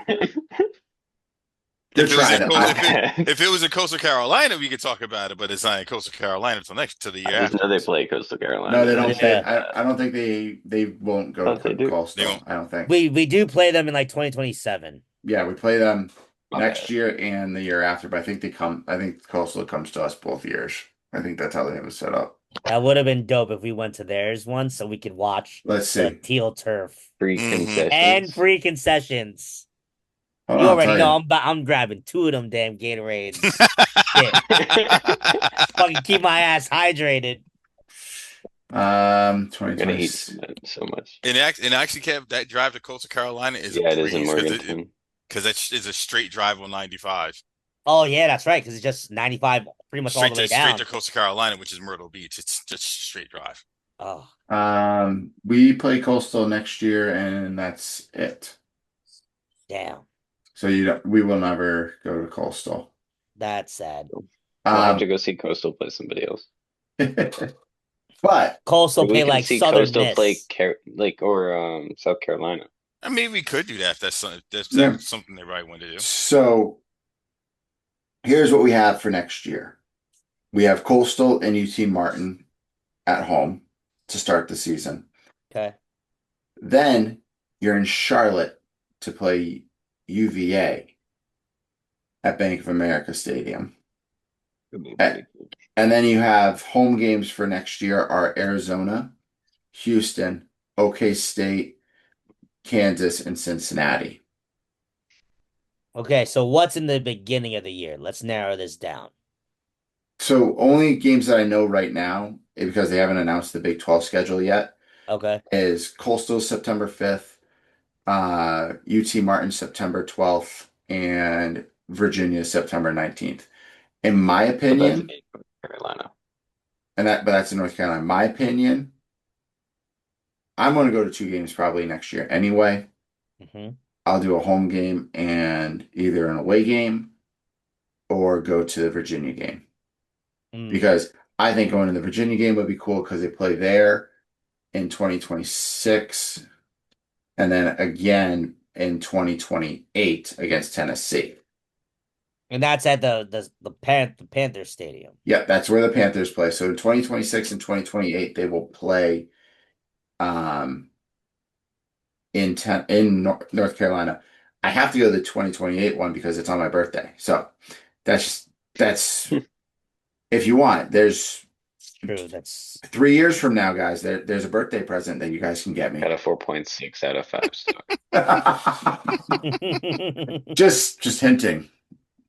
They're If it was in trying to. Coastal, if it was in Coastal Carolina, we could talk about it, but it's not in Coastal Carolina till the I year just know they after. play Coastal Carolina. No, they and don't. I should Yeah. know I don't think they won't go Thought to they do. They Coastal. won't. I don't think. We do play them in like 2027. Yeah, we play them My next bad. year and the year after, but I think they come. I think Coastal comes to us both years. I think that's how they have it set up. That would have been dope if we went to theirs once so we could watch Let's the see. teal turf Free hmm and concessions. free concessions. Hold You on, I'll already tell know you. I'm grabbing 2 of them damn Gatorades. Shit. Fucking keep my ass hydrated. I'm gonna 2020. hate so much. And actually, Kev, that drive to Coastal Carolina is a Yeah, it is in breeze Morganton. because that is a straight drive on 95. Oh yeah, that's right, because it's just 95 pretty much all the way Straight down. to Coastal Carolina, which is Myrtle Beach. It's just straight drive. Oh, We play Coastal next year, and that's it. damn. So we will never go to Coastal. That's sad. We'll have to Um, go see Coastal play somebody else. but Coastal Or we pay can like see Southern Coastal play Miss. South Carolina. I mean, we could do that if that's yeah. something they right want to do. So here's what we have for next year. We have Coastal and UT Martin at home to start the season. Okay. Then you're in Charlotte to play UVA at Bank of America Stadium. And then you have home games for next year are Arizona, Houston, OK State, Kansas, and Cincinnati. Okay, so what's in the beginning of the year? Let's narrow this down. So only games that I know right now, because they haven't announced the Big 12 schedule yet, Okay. is Coastal September 5th, UT Martin September 12th, and Virginia September 19th. In my But that's opinion, in North Carolina. but that's in North Carolina. In my opinion, I'm going to go to two games probably next year anyway. Hmm. I'll do a home game and either an away game or go to the Virginia game Mm. because I think going to the Virginia game would be cool because they play there in 2026 and then again in 2028 against Tennessee. And that's at the Panther Stadium. Yeah, that's where the Panthers play. So in 2026 and 2028, they will play um, in North Carolina. I have to go to the 2028 one because it's on my birthday. So that's if you want. There's True. That's 3 years from now, guys. There's a birthday present that you guys can get Got me. a 4.6 out of 5 star. Just hinting.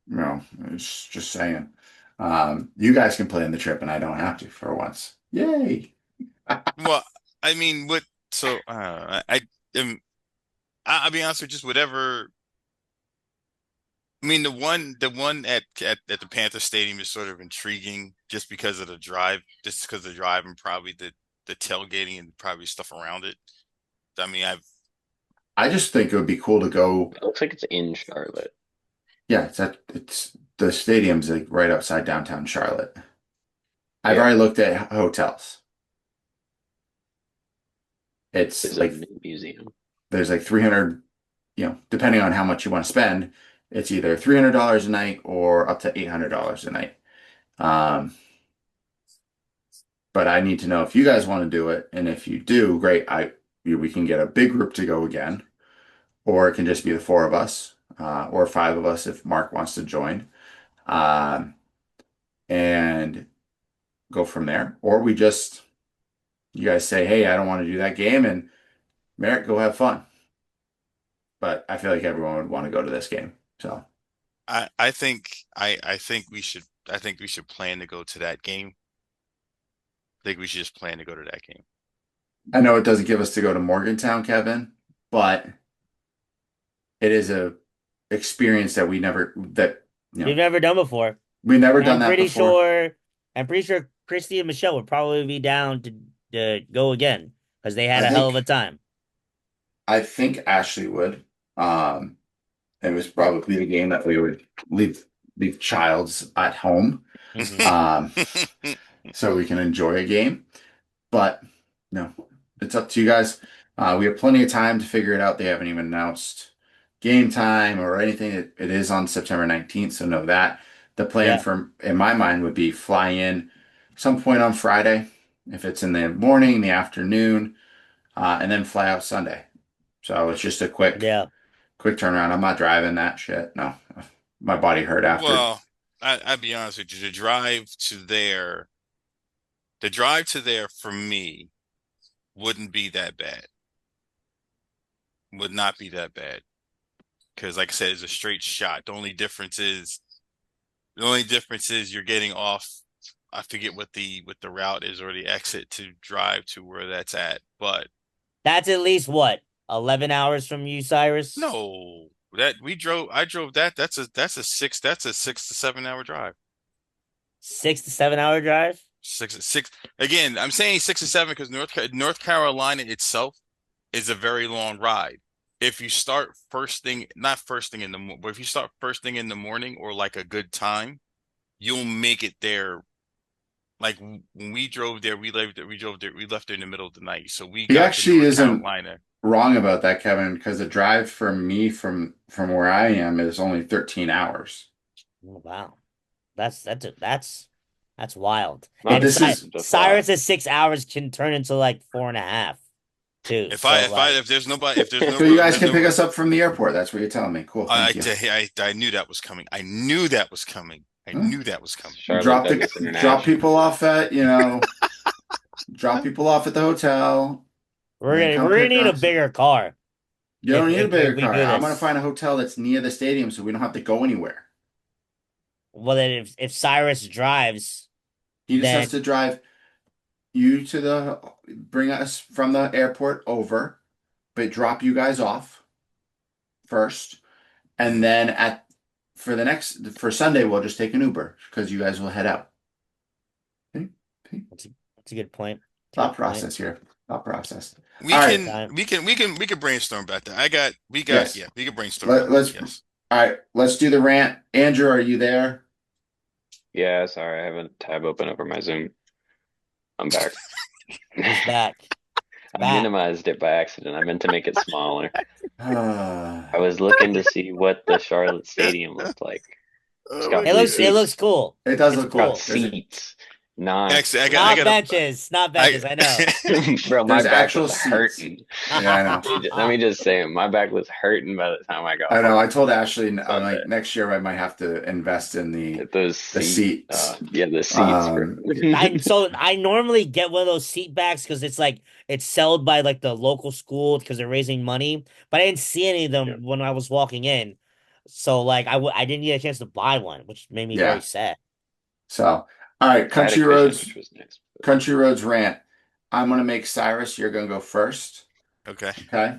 No, it's just saying. You guys can play in the trip, and I don't have to for once. Yay! Well, I mean, what? So I am. I'll be honest with you, just whatever. I mean, the one at the Panther Stadium is sort of intriguing just because of the drive, and probably the tailgating and probably stuff around it. I mean, I just think it would be cool to go. It looks like it's in Charlotte. Yeah, it's the stadium's like right outside downtown Charlotte. I've Yeah. already looked at hotels. It's There's a like new museum. there's like 300, depending on how much you want to spend, it's either $300 a night or up to $800 a night. Um, but I need to know if you guys want to do it, and if you do, great. We can get a big group to go again, or it can just be the four of us, or five of us if Mark wants to join, um, and go from there. Or you guys say, hey, I don't want to do that game, and Merrick, go have fun. But I feel like everyone would want to go to this game. So I think we should plan to go to that game. I think we should just plan to go to that game. I know it doesn't give us to go to Morgantown, Kevin, but it is a experience that we've never done before. we've never And done that before. I'm pretty sure Christy and Michelle would probably be down to go again because they had I a hell of think a time. I think Ashley would. It was probably the game that we would leave Childs at home, Mhm. um, so we can enjoy a game. But no, it's up to you guys. We have plenty of time to figure it out. They haven't even announced game time or anything. It is on September 19th, so know that. The plan Yeah. in my mind, would be fly in some point on Friday, if it's in the morning, the afternoon, and then fly out Sunday. So it's just a Yeah. quick turnaround. I'm not driving that shit. No, my body hurt after. Well, I'd be honest with you. The drive to there for me wouldn't be that bad. Would not be that bad because, like I said, it's a straight shot. The only difference is you're getting off. I forget what the route is or the exit to drive to where that's at. But That's at least what, 11 hours from you, Cyrus? no, I drove that. That's a 6 to 7 hour drive. 6 to 7 hour drive? Six. Again, I'm saying 6 to 7 because North Carolina itself is a very long ride. If you start first thing, not first thing in the morning, but if you start first thing in the morning or like a good time, you'll make it there. Like when we drove there, we left there in the middle of the night. So we He got to actually North isn't Carolina. wrong about that, Kevin, because the drive from me from where I am is only 13 hours. Oh, wow. That's wild. But And this That's is just wild. Cyrus's 6 hours can turn into like 4.5 too. If I So if I like if there's no so you road, guys there's can no pick road. us up from the airport. That's what you're telling me. Cool, I thank you. I knew that was coming. I knew that was coming. I Huh? knew that was coming. Charlotte Douglas Drop International. people off at drop people off at the hotel, we're then gonna come we're gonna pick need a us. bigger car. You don't need a if bigger we car. do I'm gonna this. find a hotel that's near the stadium so we don't have to go anywhere. Well, then if Cyrus drives, He just has then to drive you to bring us from the airport over, but drop you guys off first, and Mhm. then for Sunday we'll just take an Uber because you guys will head out. See? See? that's a good point. That's a Thought good point. process here. Thought process. We All right. can Time. we can we can we can brainstorm about that. We got Yes. yeah, we can brainstorm about that. Let's. Yes. All right. Let's do the rant. Andrew, are you there? Yeah, sorry, I have a tab open over my Zoom. I'm back. He's back. He's I back. minimized it by accident. I meant to make it smaller. I Ah, was looking to see what the Charlotte Stadium looked like. It's Oh my got It blue looks it goodness. looks seats. cool. it does It's look It's got cool. cool. seats, not Actually, I Not got a benches. Not I benches. I know. bro, my There's back actual was seats. hurting. Yeah, I know. Let me just say, my back was hurting by the time I got I know. I home told Ashley, I'm Sunday. like, next year I might have to invest in Those the seats. yeah, the seats, bro. Um, I normally get one of those seat backs because it's like it's sold by like the local school because they're raising money. But I didn't see any of Yeah, them when I was walking in, so like I didn't get a chance to buy one, which made me very yeah. sad. So, all right, I had a cushion, which was nice. Country Roads rant. I'm gonna make Cyrus. You're gonna go first. okay. Okay.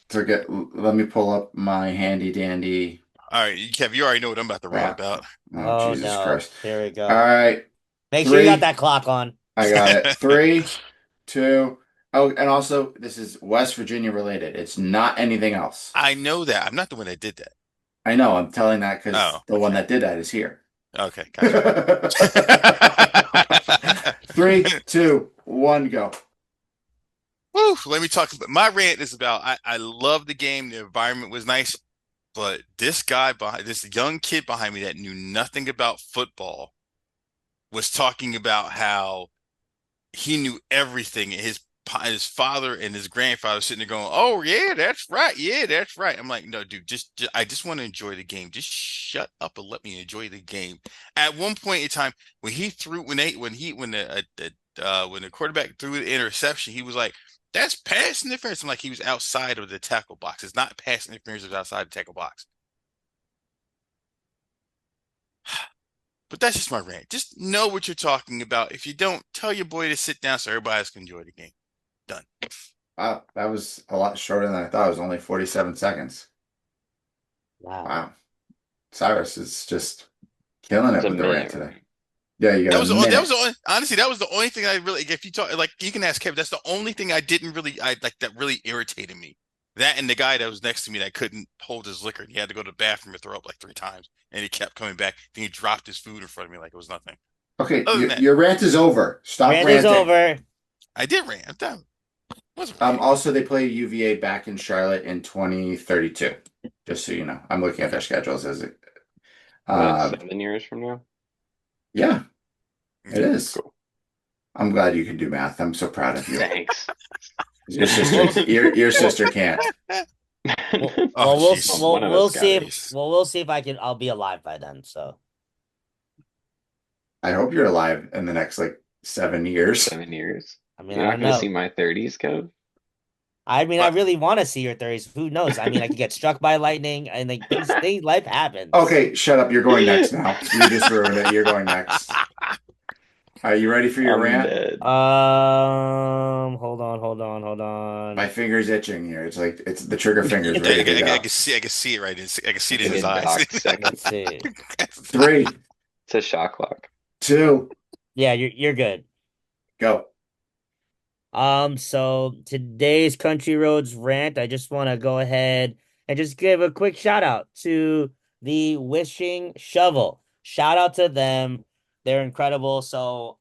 So let me pull up my handy dandy All right, Kev, you already know what I'm about to rant rap. about. Oh, Oh Jesus no, Christ. here we All go. right. Make sure you got Three. that clock on. I got it. Three, two. Oh, and also this is West Virginia related. It's not anything else. I know that. I'm not the one that did that. I know. I'm telling that because Oh, the one okay. that did that is here. Okay, gotcha. Three, two, one, go. Woo, let me talk about my rant is about I love the game. The environment was nice, but this young kid behind me that knew nothing about football was talking about how he knew everything. And his father and his grandfather sitting there going, "Oh yeah, that's right. Yeah, that's right." I'm like, "No, dude, I just want to enjoy the game. Just shut up and let me enjoy the game." At one point in time, when he threw when the quarterback threw the interception, he was like, "That's pass interference." I'm like, he was outside of the tackle box. It's not pass interference. It's outside the tackle box. But that's just my rant. Just know what you're talking about. If you don't, tell your boy to sit down so everybody else can enjoy the game. Done. Wow, that was a lot shorter than I thought. It was only 47 seconds. Wow. Wow. Cyrus is just killing it's it a with the rant minute, today. right? Yeah, you got a That was minute. the only, honestly, that was the only thing I really, if you talk, like, you can ask Kevin, that's the only thing I didn't really, I like, that really irritated me. That and the guy that was next to me that couldn't hold his liquor. He had to go to the bathroom and throw up like 3 times. And he kept coming back. Then he dropped his food in front of me like it was nothing. Okay, Other than that, your rant is over. Stop Rant is ranting. over. I did rant. I'm done. Wasn't rant. Also, they play UVA back in Charlotte in 2032. Just so you know, I'm looking at their Okay. schedules as it. So that's Uh, 7 years from now. yeah, it Okay. is. Cool. I'm glad you can do math. I'm so proud of you. Thanks. Your sister can't. Well, Oh, we'll jeez. One of us got see if it. we'll see if I'll be alive by then. So I hope you're alive in the next like 7 years. 7 years. I mean You're I not don't gonna see know. my 30s, Kev. I mean I But really want to see your 30s. Who knows? I mean I could get struck by lightning and like things life happens. Okay, shut up. You're going next now. You just ruined it. You're going next. Are you ready for your I'm rant? dead. Hold on. My finger's itching here. It's the trigger finger's okay, ready to I go. can see it right. I can see it It's in like his a eyes. dock second. Let's see. Three, It's a shot clock. two, Yeah, you're good. go. So today's Country Roads rant, I just want to go ahead and just give a quick shout out to the Wishing Shovel. Shout out to them. They're incredible. So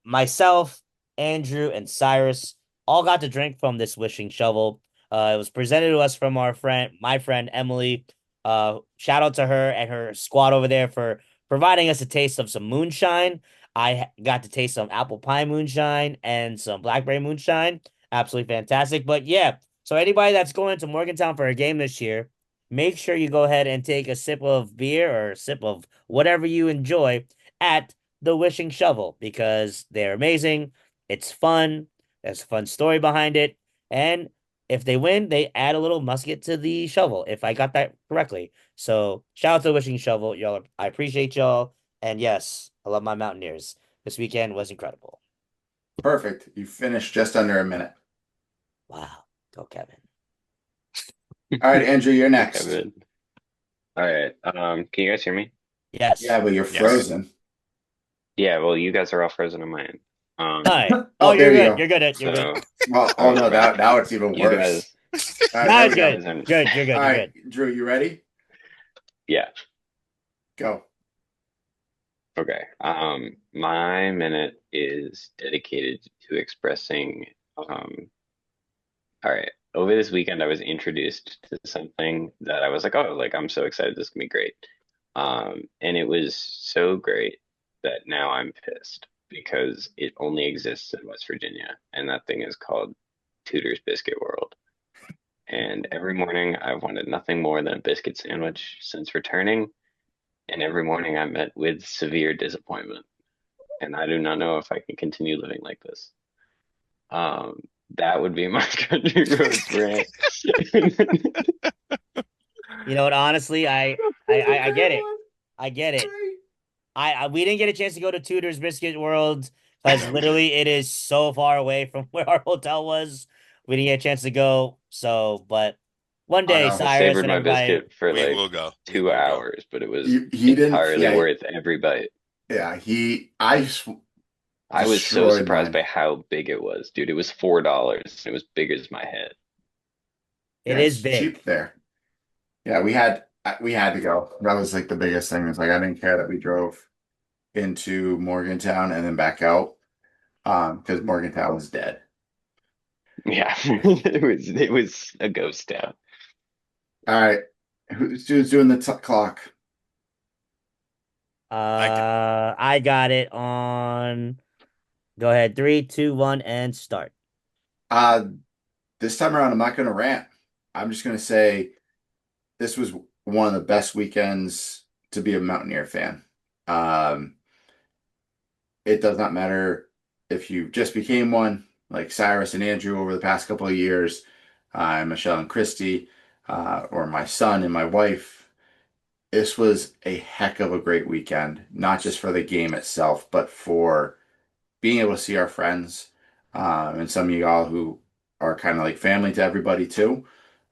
myself, Andrew, and Cyrus all got to drink from this wishing shovel. It was presented to us from my friend Emily. Shout out to her and her squad over there for providing us a taste of some moonshine. Got to taste some apple pie moonshine and some blackberry moonshine. Absolutely fantastic. But yeah, so anybody that's going to Morgantown for a game this year, make sure you go ahead and take a sip of beer or a sip of whatever you enjoy at the Wishing Shovel because they're amazing. It's fun. There's a fun story behind it. And If they win, they add a little musket to the shovel, if I got that correctly. So shout out to Wishing Shovel. Y'all, I appreciate y'all. And yes, I love my Mountaineers. This weekend was incredible. Perfect. You finished just under a minute. Wow. Go Kevin. All right, Andrew, you're next. Kevin. All right. Can you guys hear me? Yes. Yeah, but you're Yes. frozen. Yeah, well, you guys are all frozen on my end. All right. Oh, Oh, there you're you good. go. You're good. You're So, good. Well, oh no, that now it's even you worse. guys, All right, Now there it's we go. good. aren't- Good. You're good. All You're right, good. Drew, you ready? yeah. Go. Okay. My minute is dedicated to expressing, all right. Over this weekend, I was introduced to something that I was like, oh, like I'm so excited, this is gonna be great. And it was so great that now I'm pissed because it only exists in West Virginia, and that thing is called Tudor's Biscuit World. And every morning I've wanted nothing more than a biscuit sandwich since returning, and every morning I'm met with severe disappointment. And I do not know if I can continue living like this. That would be my country roads rant. You know what? Honestly, I get it. I get it. We didn't get a chance to go to Tudor's Biscuit World because literally it is so far away from where our hotel was. We didn't get a chance to go. So, but one Oh day, no, I Cyrus savored and my everybody. biscuit for We like will go. We two will go. hours, but it was he didn't. entirely Yeah, worth every bite. yeah. I I was so destroyed surprised mine. by how big it was, dude. It was $4. It was big as my head. It Yeah, is it's big. cheap there. Yeah, we had to go. That was like the biggest thing. It's like I didn't care that we drove into Morgantown and then back out, because Morgantown was dead. Yeah, it was a ghost town. All right, who's doing the clock? I I got it on. Go ahead. 3, 2, 1, and start. Uh, this time around, I'm not going to rant. I'm just going to say this was one of the best weekends to be a Mountaineer fan. Um, it does not matter if you just became one, like Cyrus and Andrew over the past couple of years, Michelle and Christy, or my son and my wife. This was a heck of a great weekend, not just for the game itself, but for being able to see our friends, and some of y'all who are kind of like family to everybody too,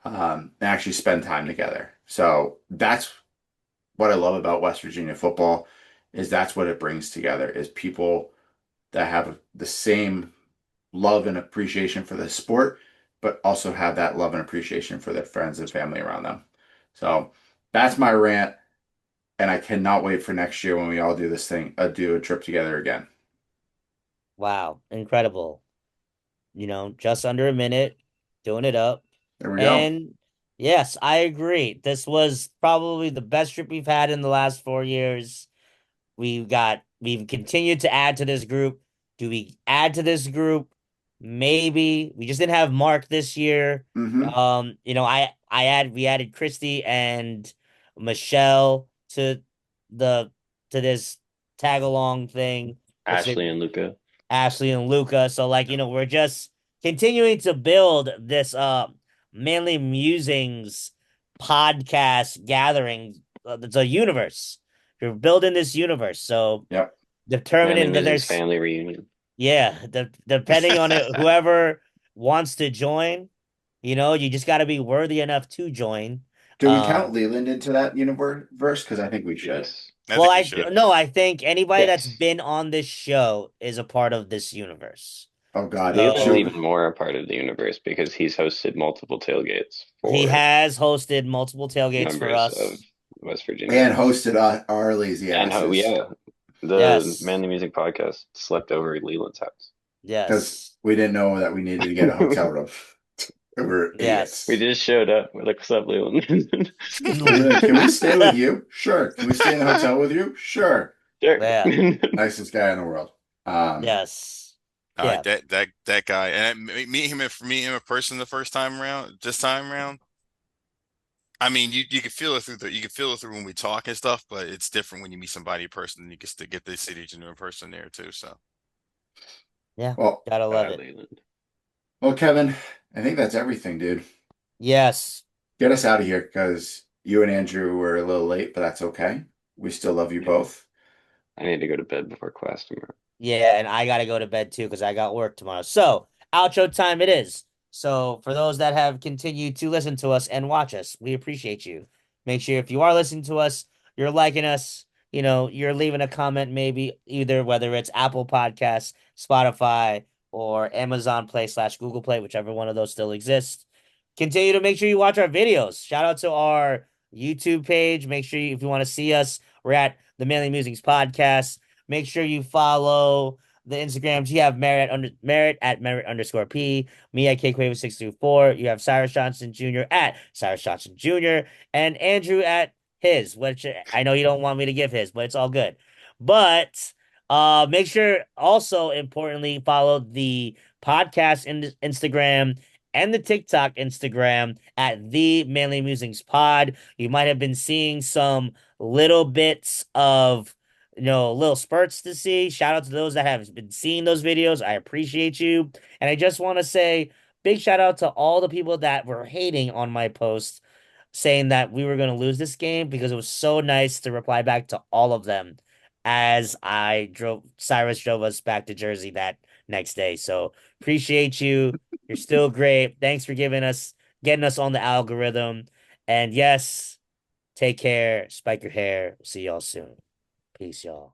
and actually spend time together. So that's what I love about West Virginia football, is that's what it brings together, is people that have the same love and appreciation for the sport, but also have that love and appreciation for their friends and family around them. So that's my rant, and I cannot wait for next year when we all do this thing, do a trip together again. Wow. Incredible. Just under a minute, doing it up. There we go. And yes, I agree. This was probably the best trip we've had in the last 4 years. We've continued to add to this group. Do we add to this group? Maybe. We just didn't have Mark this year. Hmm. We added Christy and Michelle the to this tag along thing, which they Ashley and Luca. Ashley and Luca. So we're just continuing to build this Manly Musings podcast gathering. It's a universe. You're building this universe. So Yep. Manly determining that Music's there's family reunion. depending on it, whoever wants to join, you just got to be worthy enough to join. Do we count Um, Leland into that universe? Because I think we should. Yes. I well, think you I should. no, I think anybody that's Yes. been on this show is a part of this universe. Oh God, Leland's So even more a part of the universe because he's hosted multiple tailgates he for has hosted multiple tailgates for members of us. West Virginia. and hosted our lazy And asses yeah, the Yes. Manly Music podcast slept over at Leland's house. because Yes. we didn't know that we needed to get a hotel room. We're idiots. Yes. We just showed up. We're like, "What's up, Leland?" Leland, can we stay with you? Sure. Can we stay in the hotel with you? Sure. Sure. Yeah. Nicest guy in the world. Yes. All right, Yeah. that guy, and meet him in person the first time around. This time around, I mean, you can feel it through when we talk and stuff, but it's different when you meet somebody in person and you get the city to know in person there too. So Yeah. Well, Gotta love it. Leland. Well, Kevin, I think that's everything, dude. Yes. Get us out of here because you and Andrew were a little late, but that's okay. We still love you Yeah, both. I need to go to bed before class tomorrow. Yeah, and I gotta go to bed too because I got work tomorrow. So, outro time it is. So, for those that have continued to listen to us and watch us, we appreciate you. Make sure if you are listening to us, you're liking us, you're leaving a comment, maybe either whether it's Apple Podcasts, Spotify, or Amazon Play / Google Play, whichever one of those still exists. Continue to make sure you watch our videos. Shout out to our YouTube page. Make sure if you want to see us, we're at the Manly Musings Podcast. Make sure you follow the Instagrams. You have Merritt at Merritt_P, me at KQuaver624. You have Cyrus Johnson Jr. at Cyrus Johnson Jr. and Andrew at his, which I know you don't want me to give his, but it's all good. But make sure also importantly follow the podcast Instagram and the TikTok Instagram at the Manly Musings Pod. You might have been seeing some little bits of little spurts to see. Shout out to those that have been seeing those videos. I appreciate you. And I just want to say big shout out to all the people that were hating on my post saying that we were going to lose this game because it was so nice to reply back to all of them as Cyrus drove us back to Jersey that next day. So appreciate you. You're still great. Thanks for getting us on the algorithm. And yes, take care. Spike your hair. See y'all soon. Peace, y'all.